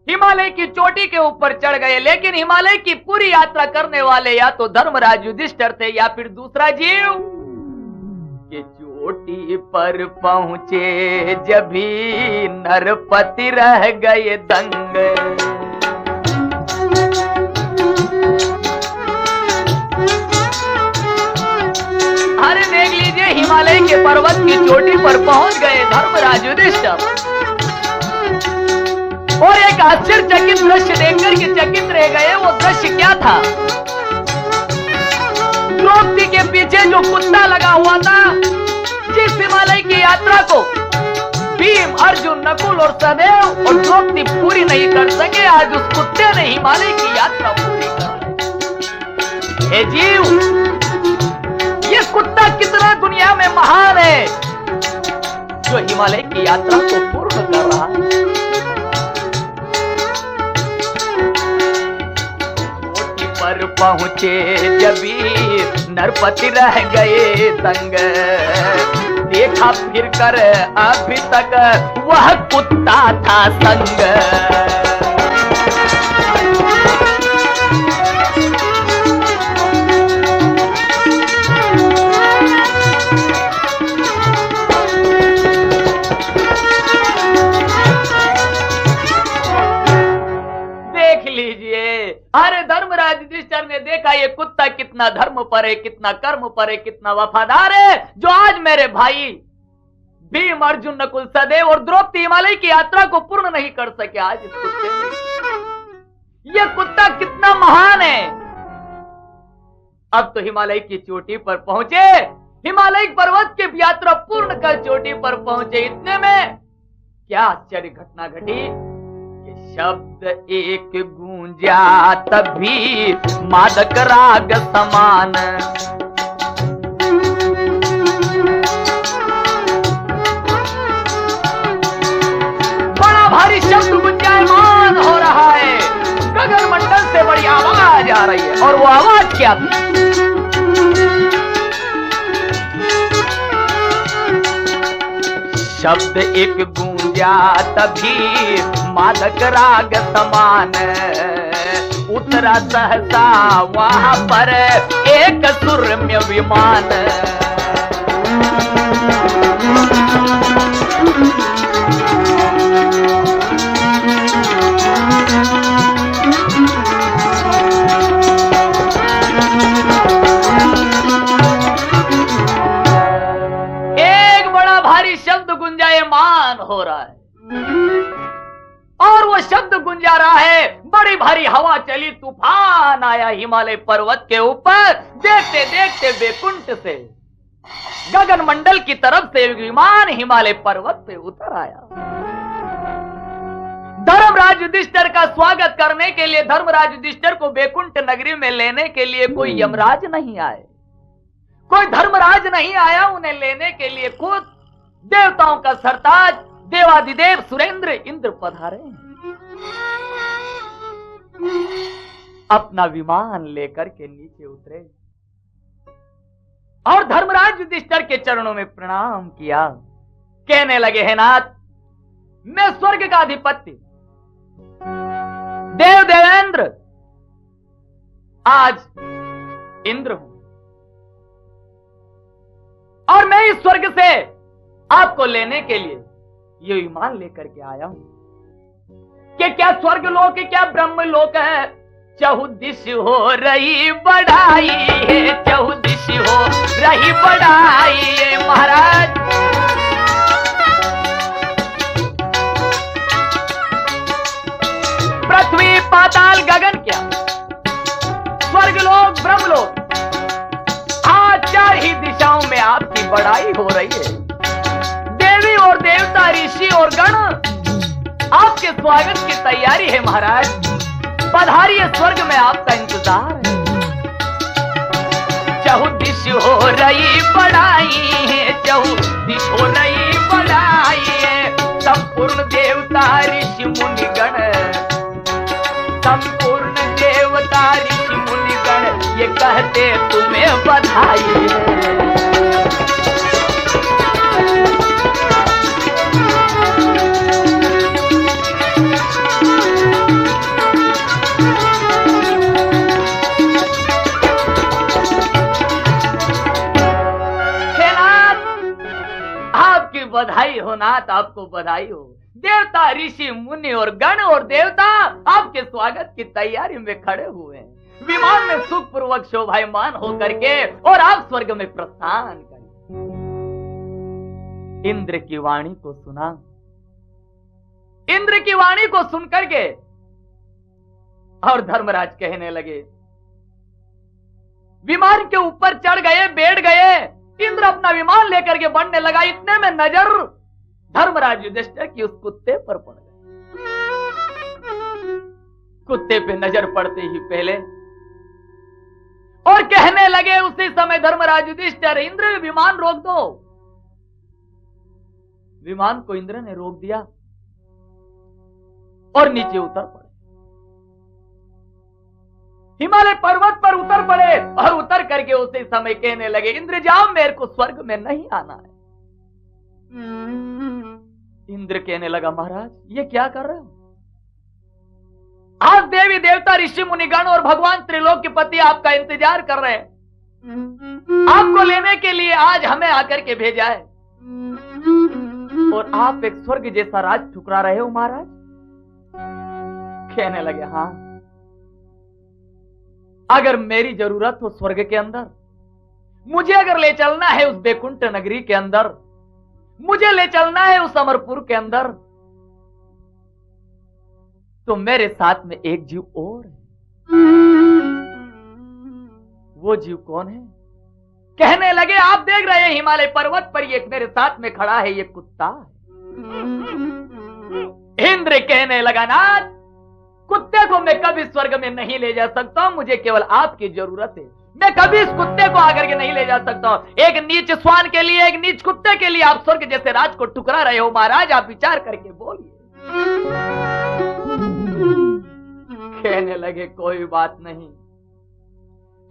हिमालय की चोटी के ऊपर चढ़ गए, लेकिन हिमालय की पूरी यात्रा करने वाले या तो धर्मराज युधिष्ठिर थे या फिर दूसरा जीव। कि चोटी पर पहुंचे जभी नरपति रह गए दंग। अरे देख लीजिए, हिमालय के पर्वत की चोटी पर पहुंच गए धर्मराज युधिष्ठिर और एक आश्चर्यचकित दृश्य देखकर के चकित रह गए। वो दृश्य क्या था? द्रौपदी के पीछे जो कुत्ता लगा हुआ था, जिस हिमालय की यात्रा को भीम, अर्जुन, नकुल और सहदेव और द्रौपदी पूरी नहीं कर सके, आज उस कुत्ते ने हिमालय की यात्रा पूरी कर ली। हे जीव, ये कुत्ता कितना दुनिया में महान है जो हिमालय की यात्रा को पूर्ण कर रहा है। चोटी पर पहुंचे जभी नरपति रह गए दंग। देखा फिर कर अभी तक वह कुत्ता था संग। अरे धर्मराज युधिष्ठिर ने देखा ये कुत्ता कितना धर्म पर है, कितना कर्म पर है, कितना वफादार है, जो आज मेरे भाई भीम, अर्जुन, नकुल, सहदेव और द्रौपदी हिमालय की यात्रा को पूर्ण नहीं कर सके। आज इस कुत्ते ने, ये कुत्ता कितना महान है। अब तो हिमालय की चोटी पर पहुंचे, हिमालय पर्वत की यात्रा पूर्ण कर चोटी पर पहुंचे। इतने में क्या आश्चर्य घटना घटी। शब्द एक गूंजा तभी मादक राग समान। बड़ा भारी शब्द गुंजायमान हो रहा है, गगन मंडल से बड़ी आवाज आ रही है। और वो आवाज क्या थी? शब्द एक गूंजा तभी मादक राग समान। उतरा सहसा वहां पर एक सुरम्य विमान। एक बड़ा भारी शब्द गुंजायमान हो रहा है और वो शब्द गुंजा रहा है। बड़ी भारी हवा चली, तूफान आया हिमालय पर्वत के ऊपर। देखते देखते बेकुंठ से गगन मंडल की तरफ से विमान हिमालय पर्वत पे उतर आया। धर्मराज युधिष्ठिर का स्वागत करने के लिए, धर्मराज युधिष्ठिर को बेकुंठ नगरी में लेने के लिए कोई यमराज नहीं आए, कोई धर्मराज नहीं आया उन्हें लेने के लिए। खुद देवताओं का सरताज देवाधिदेव सुरेंद्र इंद्र पधारे अपना विमान लेकर के नीचे उतरे और धर्मराज युधिष्ठिर के चरणों में प्रणाम किया। कहने लगे, हे नाथ, मैं स्वर्ग का अधिपति देव देवेंद्र आज इंद्र हूं और मैं इस स्वर्ग से आपको लेने के लिए ये विमान लेकर के आया हूं कि क्या स्वर्ग लोक क्या ब्रह्म लोक है। चहुदिश हो रही बढ़ाई है, चहुदिश हो रही बढ़ाई है महाराज। पृथ्वी पाताल गगन क्या, स्वर्ग लोक ब्रह्म लोक, आज चार ही दिशाओं में आपकी बढ़ाई हो रही है। देवी और देवता, ऋषि और गण आपके स्वागत की तैयारी है महाराज। पधारिए, स्वर्ग में आपका इंतजार है। चहुदिश हो रही बढ़ाई है, चहुदिश हो रही बढ़ाई है। संपूर्ण देवता ऋषि मुनि गण, संपूर्ण देवता ऋषि मुनि गण ये कहते तुम्हें बधाई है। बधाई हो नाथ, आपको बधाई हो। देवता ऋषि मुनि और गण और देवता आपके स्वागत की तैयारी में खड़े हुए हैं। विमान में सुखपूर्वक शोभायमान होकर के और आप स्वर्ग में प्रस्थान करें। इंद्र की वाणी को सुना, इंद्र की वाणी को सुनकर के और धर्मराज कहने लगे, विमान के ऊपर चढ़ गए, बैठ गए। इंद्र अपना विमान लेकर के बढ़ने लगा। इतने में नजर धर्मराज युधिष्ठिर की उस कुत्ते पर पड़ गई। कुत्ते पे नजर पड़ते ही पहले और कहने लगे उसी समय धर्मराज युधिष्ठिर, इंद्र विमान रोक दो। विमान को इंद्र ने रोक दिया और नीचे उतर पड़े, हिमालय पर्वत पर उतर पड़े और उतर करके उसी समय कहने लगे, इंद्र जाओ, मेरे को स्वर्ग में नहीं आना है। इंद्र कहने लगा, महाराज ये क्या कर रहे हो? आज देवी देवता ऋषि मुनिगण और भगवान त्रिलोक के पति आपका इंतजार कर रहे हैं। आपको लेने के लिए आज हमें आकर के भेजा है और आप एक स्वर्ग जैसा राज ठुकरा रहे हो महाराज। कहने लगे, हाँ, अगर मेरी जरूरत हो स्वर्ग के अंदर, मुझे अगर ले चलना है उस बैकुंठ नगरी के अंदर, मुझे ले चलना है उस अमरपुर के अंदर, तो मेरे साथ में एक जीव और है। वो जीव कौन है? कहने लगे, आप देख रहे हैं हिमालय पर्वत पर ये मेरे साथ में खड़ा है, ये कुत्ता है। इंद्र कहने लगा, नाथ, कुत्ते को मैं कभी स्वर्ग में नहीं ले जा सकता हूं, मुझे केवल आपकी जरूरत है। मैं कभी इस कुत्ते को आकर के नहीं ले जा सकता हूं। एक नीच स्वान के लिए, एक नीच कुत्ते के लिए आप स्वर्ग जैसे राज को ठुकरा रहे हो महाराज, आप विचार करके बोलिए। कहने लगे, कोई बात नहीं,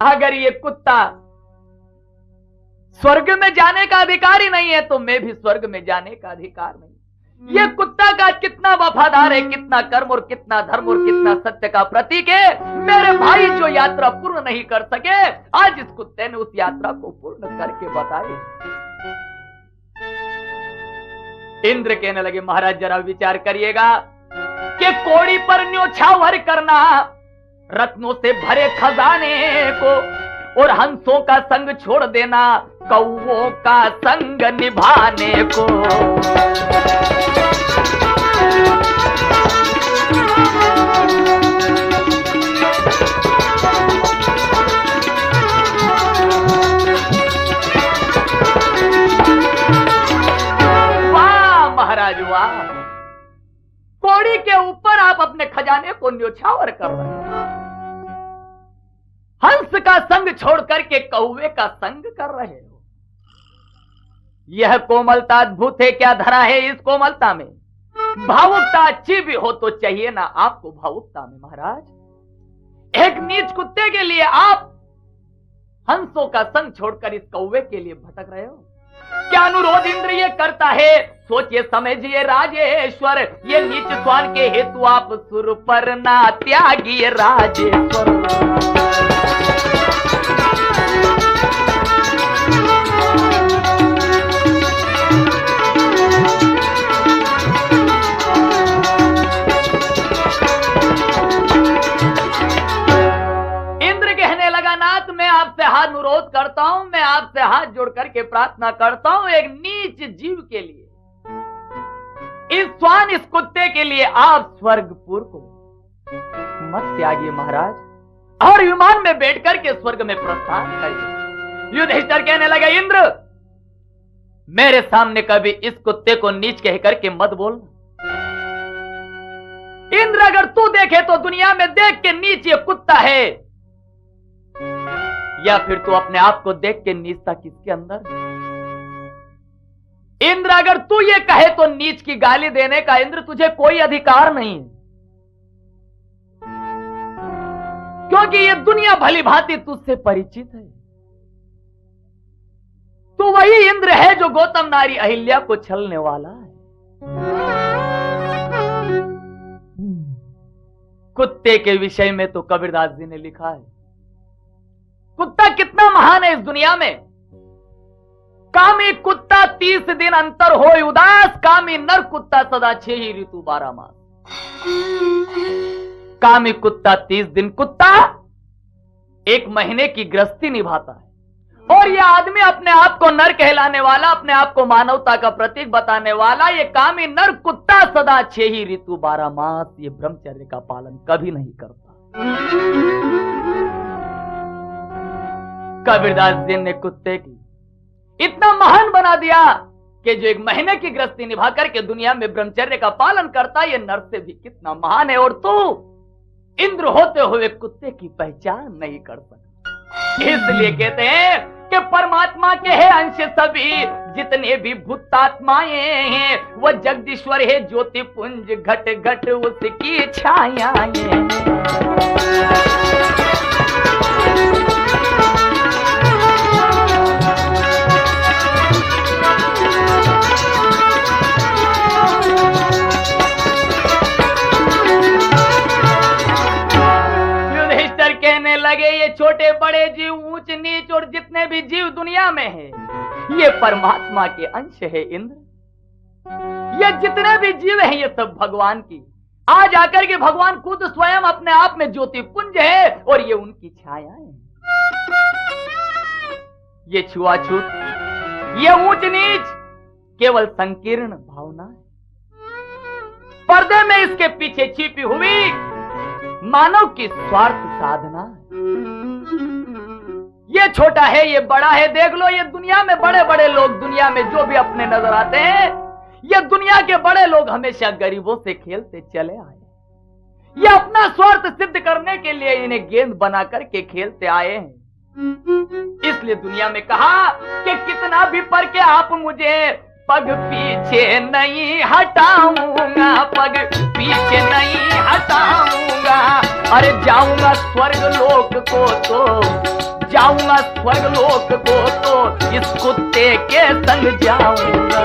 अगर ये कुत्ता स्वर्ग में जाने का अधिकार ही नहीं है तो मैं भी स्वर्ग में जाने का अधिकार नहीं। ये कुत्ता का कितना वफादार है, कितना कर्म और कितना धर्म और कितना सत्य का प्रतीक है। मेरे भाई जो यात्रा पूर्ण नहीं कर सके, आज इस कुत्ते ने उस यात्रा को पूर्ण करके बताई। इंद्र कहने लगे महाराज जरा विचार करिएगा कि कोड़ी पर न्योछावर करना, रत्नों से भरे खजाने को और हंसों का संग छोड़ देना, कौवों का संग निभाने को। वाह महाराज वाह, कोड़ी के ऊपर आप अपने खजाने को न्योछावर कर रहे हैं, हंस का संग छोड़ करके कौवे का संग कर रहे हो। यह कोमलता अद्भुत है, क्या धरा है इस कोमलता में। भावुकता अच्छी भी हो तो चाहिए ना आपको भावुकता में महाराज। एक नीच कुत्ते के लिए आप हंसों का संग छोड़कर इस कौवे के लिए भटक रहे हो। क्या अनुरोध इंद्र ये करता है, सोचिए समझिए राजेश्वर, ये नीच स्वान के हेतु आप सुर पर ना त्यागिए राजेश्वर। मैं आपसे हाथ अनुरोध करता हूं, मैं आपसे हाथ जोड़ करके प्रार्थना करता हूं, एक नीच जीव के लिए, इस स्वान इस कुत्ते के लिए आप स्वर्गपुर को मत त्यागिए महाराज, और विमान में बैठ करके स्वर्ग में प्रस्थान करिए। युधिष्ठिर कहने लगा इंद्र मेरे सामने कभी इस कुत्ते को नीच कह करके मत बोल। इंद्र अगर तू देखे तो दुनिया में देख के नीच ये कुत्ता है, या फिर तू अपने आप को देख के नीचता किसके अंदर। इंद्र अगर तू ये कहे तो नीच की गाली देने का इंद्र तुझे कोई अधिकार नहीं है, क्योंकि ये दुनिया भली भांति तुझसे परिचित है। तू वही इंद्र है जो गौतम नारी अहिल्या को छलने वाला है। कुत्ते के विषय में तो कबीरदास जी ने लिखा है, कुत्ता कितना महान है इस दुनिया में। कामी कुत्ता 30 दिन अंतर हो उदास, कामी नर कुत्ता सदा 6 ही ऋतु 12 मास। कामी कुत्ता 30 दिन, कुत्ता 1 महीने की गृहस्थी निभाता है, और यह आदमी अपने आप को नर कहलाने वाला, अपने आप को मानवता का प्रतीक बताने वाला, ये कामी नर कुत्ता सदा 6 ही ऋतु 12 मास ये ब्रह्मचर्य का पालन कभी नहीं करता। कबीरदास जी ने कुत्ते की इतना महान बना दिया कि जो 1 महीने की गृहस्थी निभा करके दुनिया में ब्रह्मचर्य का पालन करता, ये नर से भी कितना महान है, और तू इंद्र होते हुए कुत्ते की पहचान नहीं कर सकता। इसलिए कहते हैं कि परमात्मा के है अंश सभी जितने भी भूतात्माएं हैं, वो जगदीश्वर है ज्योति पुंज घट घट उसकी छायाएं। कहने लगे ये छोटे बड़े जीव, ऊंच नीच और जितने भी जीव दुनिया में है, ये परमात्मा के अंश है इंद्र। ये जितने भी जीव हैं ये सब भगवान की, आज आकर के भगवान खुद स्वयं अपने आप में ज्योति पुंज है, और ये उनकी छाया है। ये छुआछूत, ये ऊंच नीच केवल संकीर्ण भावना है। पर्दे में इसके पीछे छिपी हुई मानव की स्वार्थ साधना है। ये छोटा है, ये बड़ा है, देख लो ये दुनिया में बड़े बड़े लोग, दुनिया में जो भी अपने नजर आते हैं, ये दुनिया के बड़े लोग हमेशा गरीबों से खेलते चले आए। ये अपना स्वार्थ सिद्ध करने के लिए इन्हें गेंद बना करके खेलते आए हैं। इसलिए दुनिया में कहा कि कितना भी पर के आप मुझे पग पीछे नहीं हटाऊंगा, पग पीछे नहीं हटाऊंगा। अरे जाऊंगा स्वर्ग लोक को तो, जाऊंगा स्वर्ग लोक को तो इस कुत्ते के संग जाऊंगा।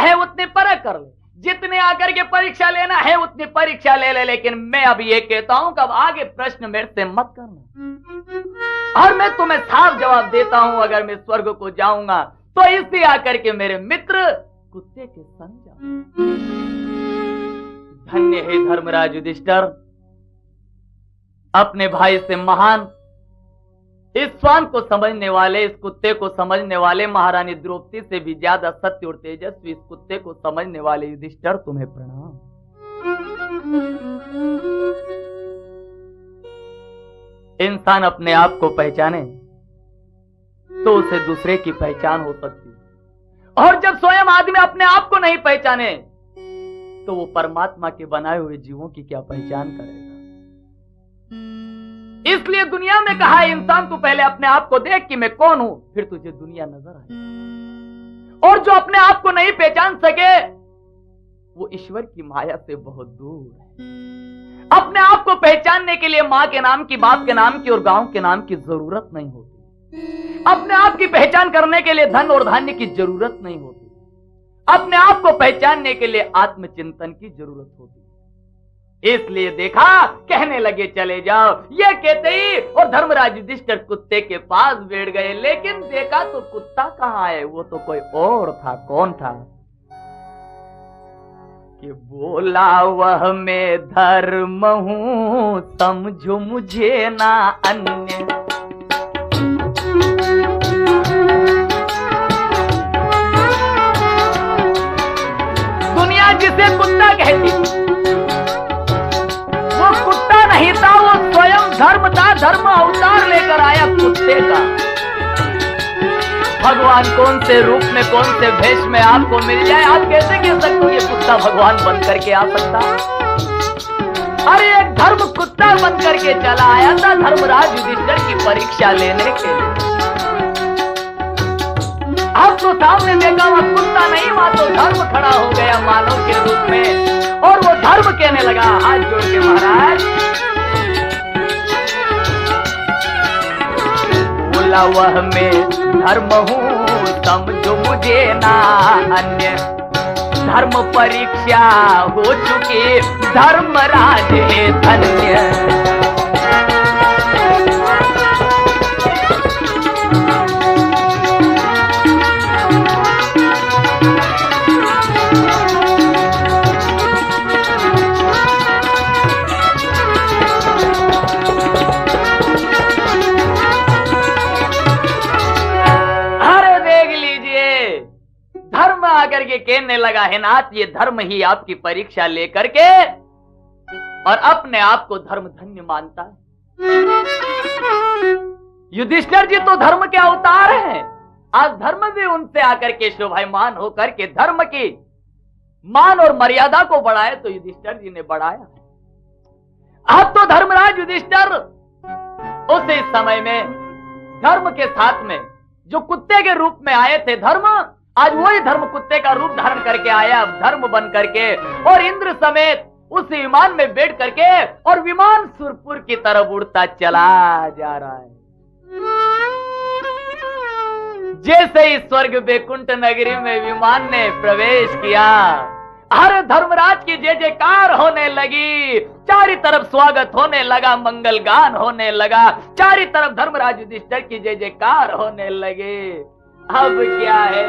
है उतनी परख कर ले, जितने आकर के परीक्षा लेना है उतनी परीक्षा ले ले, लेकिन मैं अब ये कहता हूं कि अब आगे प्रश्न मेरे से मत करना। और मैं तुम्हें साफ जवाब देता हूं, अगर मैं स्वर्ग को जाऊंगा तो इसलिए आकर के मेरे मित्र कुत्ते के संग जाओ। धन्य है धर्मराज युधिष्ठिर, अपने भाई से महान, इस स्वान को समझने वाले, इस कुत्ते को समझने वाले, महारानी द्रौपदी से भी ज्यादा सत्य और तेजस्वी इस कुत्ते को समझने वाले युधिष्ठिर, तुम्हें प्रणाम। इंसान अपने आप को पहचाने तो उसे दूसरे की पहचान हो सकती है, और जब स्वयं आदमी अपने आप को नहीं पहचाने तो वो परमात्मा के बनाए हुए जीवों की क्या पहचान करेगा। इसलिए दुनिया में कहा है इंसान तू पहले अपने आप को देख कि मैं कौन हूं, फिर तुझे दुनिया नजर आए। और जो अपने आप को नहीं पहचान सके वो ईश्वर की माया से बहुत दूर है। अपने आप को पहचानने के लिए मां के नाम की, बाप के नाम की और गांव के नाम की जरूरत नहीं होती। अपने आप की पहचान करने के लिए धन और धान्य की जरूरत नहीं होती। अपने आप को पहचानने के लिए आत्मचिंतन की जरूरत होती। इसलिए देखा, कहने लगे चले जाओ, ये कहते ही और धर्मराज युधिष्ठिर कुत्ते के पास बैठ गए। लेकिन देखा तो कुत्ता कहां है, वो तो कोई और था। कौन था कि बोला वह मैं धर्म हूं, समझो मुझे ना अन्य। दुनिया जिसे कुत्ता कहती वो कुत्ता नहीं था, वो स्वयं धर्म था। धर्म अवतार लेकर आया कुत्ते का। भगवान कौन से रूप में, कौन से भेष में आपको मिल जाए, आप कैसे कह सकते हो ये कुत्ता भगवान बन करके आ सकता। अरे एक धर्म कुत्ता बन करके चला आया था धर्मराज युधिष्ठिर की परीक्षा लेने के लिए। अब तो सामने देखा वह कुत्ता नहीं, वहां तो धर्म खड़ा हो गया मानव के रूप में, और वो धर्म कहने लगा हाथ जोड़ के, महाराज बोला वह मैं धर्म हूं, समझो मुझे ना अन्य। धर्म परीक्षा हो चुकी, धर्मराज है धन्य। आकर के कहने लगा है नाथ, ये धर्म ही आपकी परीक्षा लेकर के और अपने आप को धर्म धन्य मानता है। युधिष्ठिर जी तो धर्म के अवतार हैं। आज धर्म भी उनसे आकर के शोभायमान होकर के धर्म की मान और मर्यादा को बढ़ाए तो युधिष्ठिर जी ने बढ़ाया। अब तो धर्मराज युधिष्ठिर उस समय में धर्म के साथ में जो कुत्ते के रूप में आए थे, धर्म आज वही धर्म कुत्ते का रूप धारण करके आया, धर्म बन करके, और इंद्र समेत उस विमान में बैठ करके और विमान सुरपुर की तरफ उड़ता चला जा रहा है। जैसे ही स्वर्ग वैकुंठ नगरी में विमान ने प्रवेश किया, हर धर्मराज की जय जयकार होने लगी, चारी तरफ स्वागत होने लगा, मंगल गान होने लगा, चारी तरफ धर्मराज युधिष्ठिर की जय जयकार होने लगे। अब क्या है,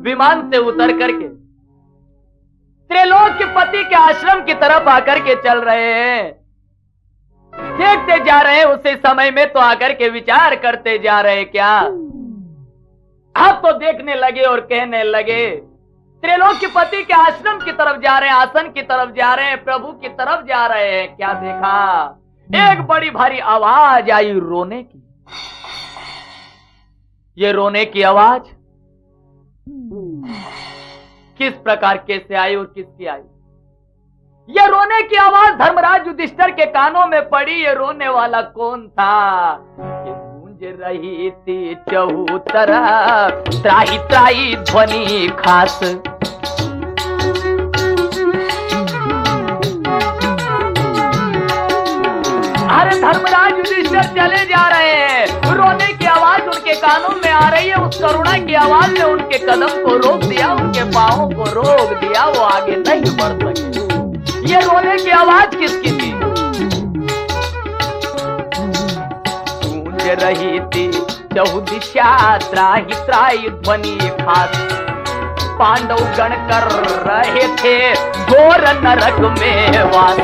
विमान से उतर करके त्रिलोक के पति के आश्रम की तरफ आकर के चल रहे हैं, देखते जा रहे हैं। उसी समय में तो आकर के विचार करते जा रहे, क्या अब तो देखने लगे और कहने लगे, त्रिलोक के पति के आश्रम की तरफ जा रहे हैं, आसन की तरफ जा रहे हैं, प्रभु की तरफ जा रहे हैं। क्या देखा, एक बड़ी भारी आवाज आई रोने की। ये रोने की आवाज किस प्रकार कैसे आई और किसकी आई? ये रोने की आवाज धर्मराज युधिष्ठिर के कानों में पड़ी। ये रोने वाला कौन था? ये गूंज रही थी चौतरफ त्राही त्राही ध्वनि खास। अरे धर्मराज युधिष्ठिर चले जा रहे हैं, रोने की आवाज उनके कानों में आ रही है उस करुणा की आवाज ने उनके कदम को रोक दिया, उनके पांवों को रोक दिया, वो आगे नहीं बढ़ सके। ये रोने की आवाज किसकी थी? गूंज रही थी चहुदिशा त्राहि त्राहि ध्वनि खास, पांडव गण कर रहे थे घोर नरक में वास।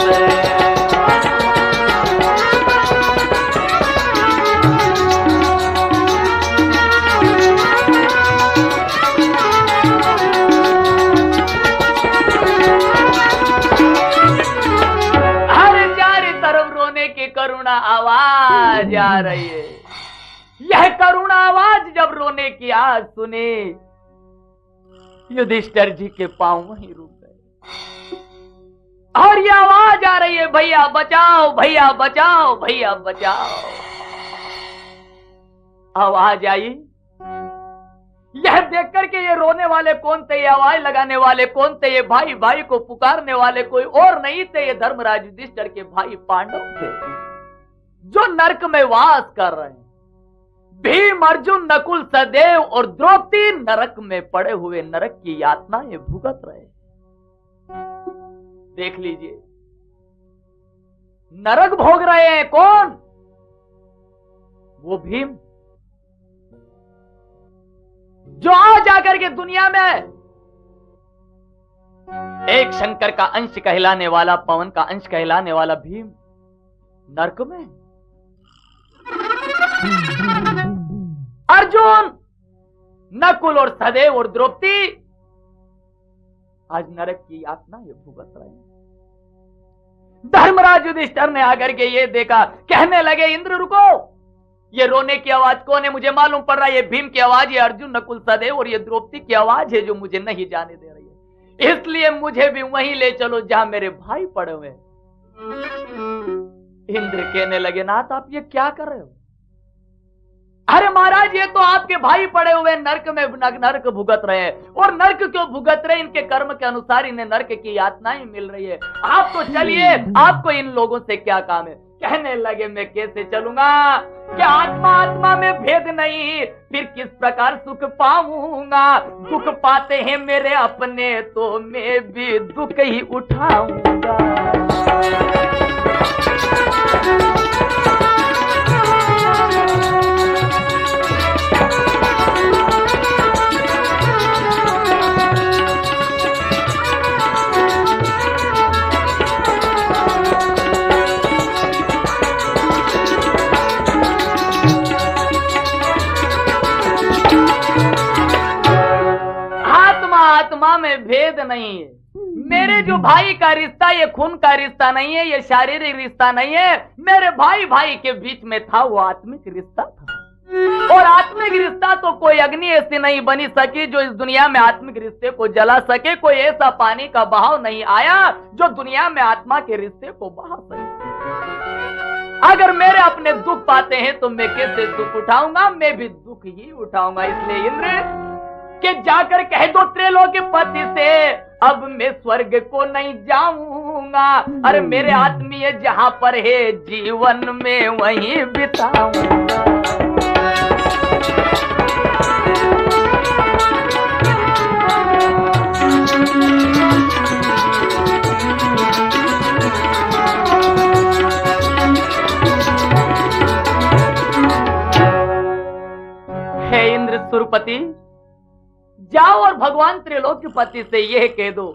करुणा आवाज आ रही है। यह करुणा आवाज जब रोने की आज सुने, युधिष्ठिर जी के पांव वहीं रुक गए। और यह आवाज आ रही है, भैया बचाओ, भैया बचाओ, भैया बचाओ। आवाज आई। यह देख करके ये रोने वाले कौन थे, ये आवाज लगाने वाले कौन थे? ये भाई भाई को पुकारने वाले कोई और नहीं थे, ये धर्मराज युधिष्ठिर के भाई पांडव थे, जो नरक में वास कर रहे हैं। भीम, अर्जुन, नकुल, सहदेव और द्रौपदी नरक में पड़े हुए नरक की यातनाएं भुगत रहे। देख लीजिए, नरक भोग रहे हैं कौन? वो भीम, जो आज आकर के दुनिया में एक शंकर का अंश कहलाने वाला, पवन का अंश कहलाने वाला भीम नरक में। अर्जुन, नकुल और सहदेव और द्रौपदी आज नरक की यातना ये भुगत रहे हैं। धर्मराज युधिष्ठिर ने आकर के ये देखा, कहने लगे इंद्र रुको, ये रोने की आवाज कौन है? मुझे मालूम पड़ रहा है ये भीम की आवाज, ये अर्जुन, नकुल, सहदेव और ये द्रौपदी की आवाज है जो मुझे नहीं जाने दे रही है। इसलिए मुझे भी वहीं ले चलो जहां मेरे भाई पड़े हुए। इंद्र कहने लगे, नाथ आप ये क्या कर रहे हो? अरे महाराज, ये तो आपके भाई पड़े हुए नरक में नरक भुगत रहे हैं। और नरक क्यों भुगत रहे? इनके कर्म के अनुसार इन्हें नरक की यातनाएं मिल रही है। आप तो चलिए, आपको इन लोगों से क्या काम है? कहने लगे, मैं कैसे चलूंगा? क्या आत्मा आत्मा में भेद नहीं, फिर किस प्रकार सुख पाऊंगा? दुख पाते हैं मेरे अपने, तो मैं भी दुख ही उठाऊंगा। आत्मा में भेद नहीं है। मेरे जो भाई का रिश्ता ये खून का रिश्ता नहीं है, ये शारीरिक रिश्ता नहीं है। मेरे भाई भाई के बीच में था वो आत्मिक रिश्ता था। और आत्मिक रिश्ता तो कोई अग्नि ऐसी नहीं बनी सकी जो इस दुनिया में आत्मिक रिश्ते को जला सके। कोई ऐसा पानी का बहाव नहीं आया जो दुनिया में आत्मा के रिश्ते को बहा सके। अगर मेरे अपने दुख पाते हैं तो मैं कैसे दुख उठाऊंगा? मैं भी दुख ही उठाऊंगा। इसलिए इंद्र कि जाकर कह दो त्रैलोक्यपति से, अब मैं स्वर्ग को नहीं जाऊंगा। अरे मेरे आत्मीय जहां पर है जीवन में वहीं बिताऊंगा। हे इंद्र सुरपति, जाओ और भगवान त्रिलोक्यपति से यह कह दो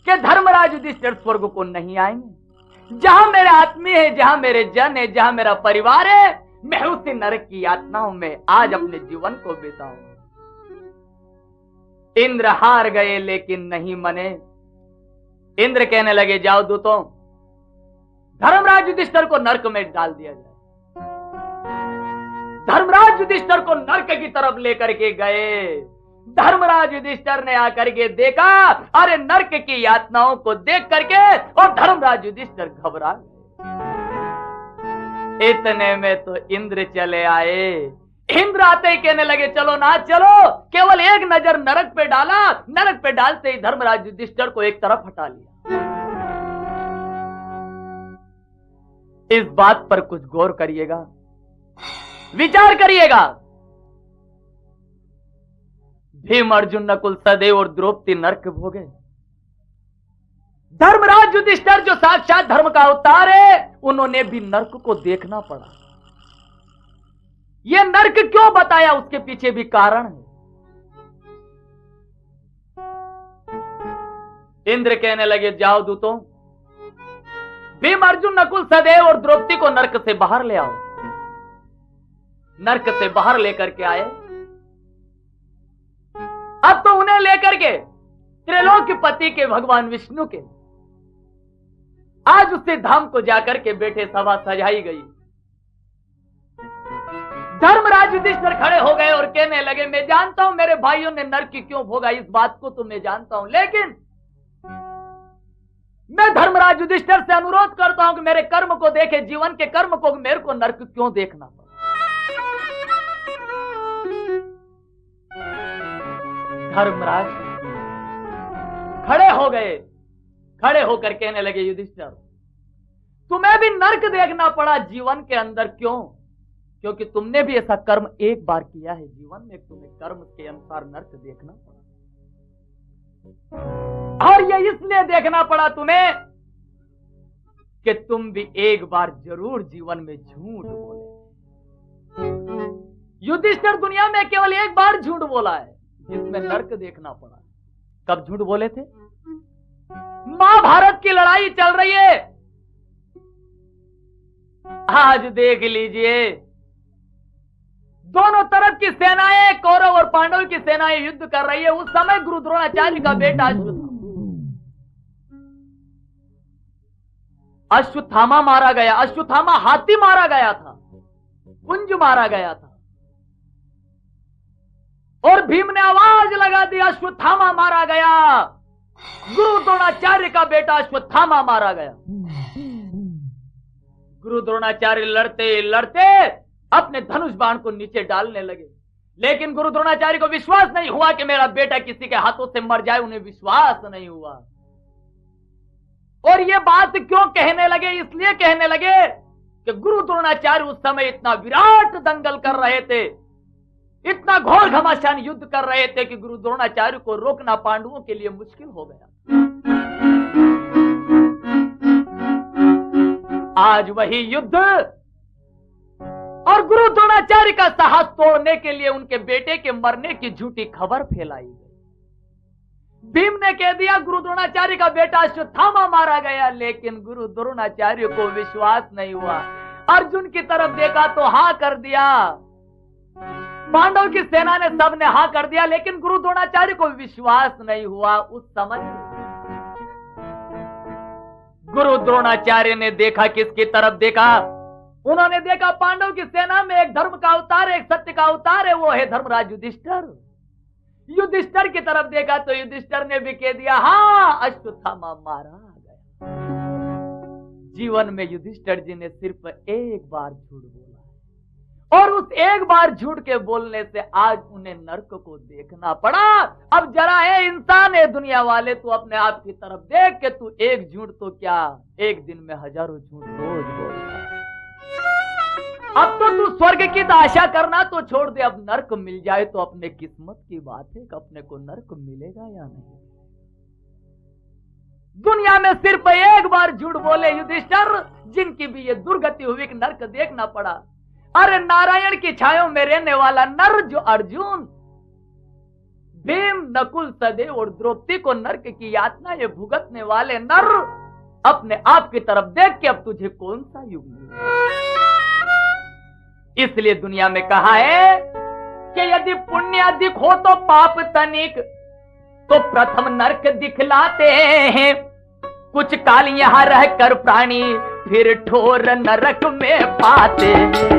कि धर्मराज युधिष्ठिर स्वर्ग को नहीं आएंगे। जहां मेरे आत्मीय है, जहां मेरे जन है, जहां मेरा परिवार है, मैं उसी नरक की यातनाओं में आज अपने जीवन को बिताऊंगा। इंद्र हार गए लेकिन नहीं मने। इंद्र कहने लगे, जाओ दूतों, धर्मराज युधिष्ठिर को नरक में डाल दिया जाए। धर्मराज युधिष्ठिर को नरक की तरफ लेकर के गए। धर्मराज युधिष्ठिर ने आकर के देखा, अरे नरक की यातनाओं को देख करके और धर्मराज युधिष्ठिर घबरा गए। इतने में तो इंद्र चले आए। इंद्र आते ही कहने लगे, चलो ना चलो। केवल एक नजर नरक पे डाला, नरक पे डालते ही धर्मराज युधिष्ठिर को एक तरफ हटा लिया। इस बात पर कुछ गौर करिएगा, विचार करिएगा। भीम अर्जुन नकुल सहदेव और द्रौपदी नरक भोगे। धर्मराज युधिष्ठिर जो साक्षात धर्म का अवतार है, उन्होंने भी नरक को देखना पड़ा। यह नरक क्यों बताया, उसके पीछे भी कारण है। इंद्र कहने लगे, जाओ दूतों, भीम अर्जुन नकुल सहदेव और द्रौपदी को नरक से बाहर ले आओ। नरक से बाहर लेकर के आए। अब तो उन्हें लेकर के त्रिलोकीपति के भगवान विष्णु के आज उससे धाम को जाकर के बैठे सभा सजाई गई। धर्मराज युधिष्ठिर खड़े हो गए और कहने लगे, मैं जानता हूं मेरे भाइयों ने नरक क्यों भोगा, इस बात को तो मैं जानता हूं, लेकिन मैं धर्मराज युधिष्ठिर से अनुरोध करता हूं कि मेरे कर्म को देखे, जीवन के कर्म को, मेरे को नरक क्यों देखना पड़ा। धर्मराज खड़े हो गए, खड़े होकर कहने लगे, युधिष्ठिर तुम्हें भी नरक देखना पड़ा जीवन के अंदर, क्यों? क्योंकि तुमने भी ऐसा कर्म एक बार किया है, जीवन में तुम्हें कर्म के अनुसार नरक देखना पड़ा। और ये इसलिए देखना पड़ा तुम्हें कि तुम भी एक बार जरूर जीवन में झूठ बोले। युधिष्ठिर दुनिया में केवल एक बार झूठ बोला है जिसमें नरक देखना पड़ा। कब झूठ बोले थे? महाभारत की लड़ाई चल रही है, आज देख लीजिए, दोनों तरफ की सेनाएं, कौरव और पांडव की सेनाएं युद्ध कर रही है। उस समय गुरु द्रोणाचार्य का बेटा अश्वत्थामा मारा गया। अश्वत्थामा हाथी मारा गया था, कुंज मारा गया था, और भीम ने आवाज लगा दी, अश्वत्थामा मारा गया, गुरु द्रोणाचार्य का बेटा अश्वत्थामा मारा गया। गुरु द्रोणाचार्य लड़ते लड़ते अपने धनुष बाण को नीचे डालने लगे, लेकिन गुरु द्रोणाचार्य को विश्वास नहीं हुआ कि मेरा बेटा किसी के हाथों से मर जाए। उन्हें विश्वास नहीं हुआ। और ये बात क्यों कहने लगे? इसलिए कहने लगे कि गुरु द्रोणाचार्य उस समय इतना विराट दंगल कर रहे थे, इतना घोर घमासान युद्ध कर रहे थे कि गुरु द्रोणाचार्य को रोकना पांडवों के लिए मुश्किल हो गया। आज वही युद्ध और गुरु द्रोणाचार्य का साहस तोड़ने के लिए उनके बेटे के मरने की झूठी खबर फैलाई गई। भीम ने कह दिया गुरु द्रोणाचार्य का बेटा अश्वत्थामा मारा गया, लेकिन गुरु द्रोणाचार्य को विश्वास नहीं हुआ। अर्जुन की तरफ देखा तो हां कर दिया, पांडव की सेना ने सबने हां कर दिया, लेकिन गुरु द्रोणाचार्य को विश्वास नहीं हुआ। उस समय गुरु द्रोणाचार्य ने देखा, किसकी तरफ देखा? उन्होंने देखा पांडव की सेना में एक धर्म का अवतार है, एक सत्य का अवतार है, वो है धर्मराज युधिष्ठिर। युधिष्ठिर की तरफ देखा तो युधिष्ठिर ने भी कह दिया, हाँ अश्वत्थामा मारा गया। जीवन में युधिष्ठिर जी ने सिर्फ एक बार झूठ बोला है, और उस एक बार झूठ के बोलने से आज उन्हें नरक को देखना पड़ा। अब जरा है इंसान है दुनिया वाले, तू अपने आप की तरफ देख के तू एक झूठ तो क्या, एक दिन में हजारों झूठ रोज बोलता है। अब तो तू स्वर्ग की आशा करना तो छोड़ दे, अब नरक मिल जाए तो अपने किस्मत की बात है कि अपने को नरक मिलेगा या नहीं। दुनिया में सिर्फ एक बार झूठ बोले युधिष्ठिर, जिनकी भी ये दुर्गति हुई कि नरक देखना पड़ा। अरे नारायण की छायों में रहने वाला नर जो अर्जुन, भीम, नकुल, सहदेव और द्रौपदी को नरक की यातना ये भुगतने वाले नर, अपने आप की तरफ देख के अब तुझे कौन सा युग मिलेगा। इसलिए दुनिया में कहा है कि यदि पुण्य अधिक हो तो पाप तनिक, तो प्रथम नरक दिखलाते हैं। कुछ काल यहां रहकर प्राणी फिर ठोर नरक में पाते हैं।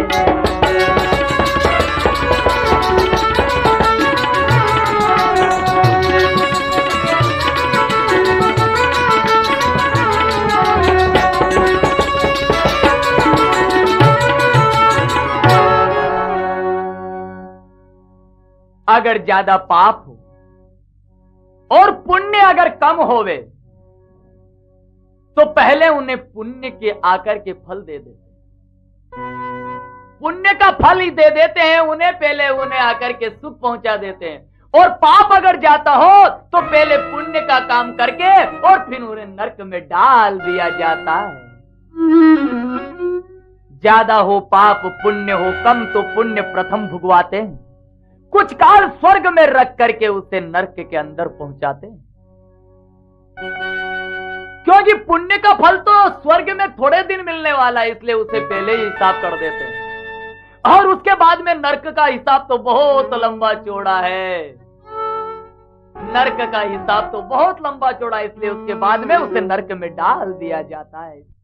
अगर ज्यादा पाप हो और पुण्य अगर कम होवे तो पहले उन्हें पुण्य के आकर के फल दे देते, पुण्य का फल ही दे देते हैं उन्हें, पहले उन्हें आकर के सुख पहुंचा देते हैं। और पाप अगर जाता हो तो पहले पुण्य का काम करके और फिर उन्हें नरक में डाल दिया जाता है। ज्यादा हो पाप पुण्य हो कम तो पुण्य प्रथम भुगवाते हैं, कुछ काल स्वर्ग में रख करके उसे नरक के अंदर पहुंचाते हैं। क्योंकि पुण्य का फल तो स्वर्ग में थोड़े दिन मिलने वाला है, इसलिए उसे पहले ही हिसाब कर देते हैं। और उसके बाद में नरक का हिसाब तो बहुत लंबा चौड़ा है, नरक का हिसाब तो बहुत लंबा चौड़ा, इसलिए उसके बाद में उसे नरक में डाल दिया जाता है।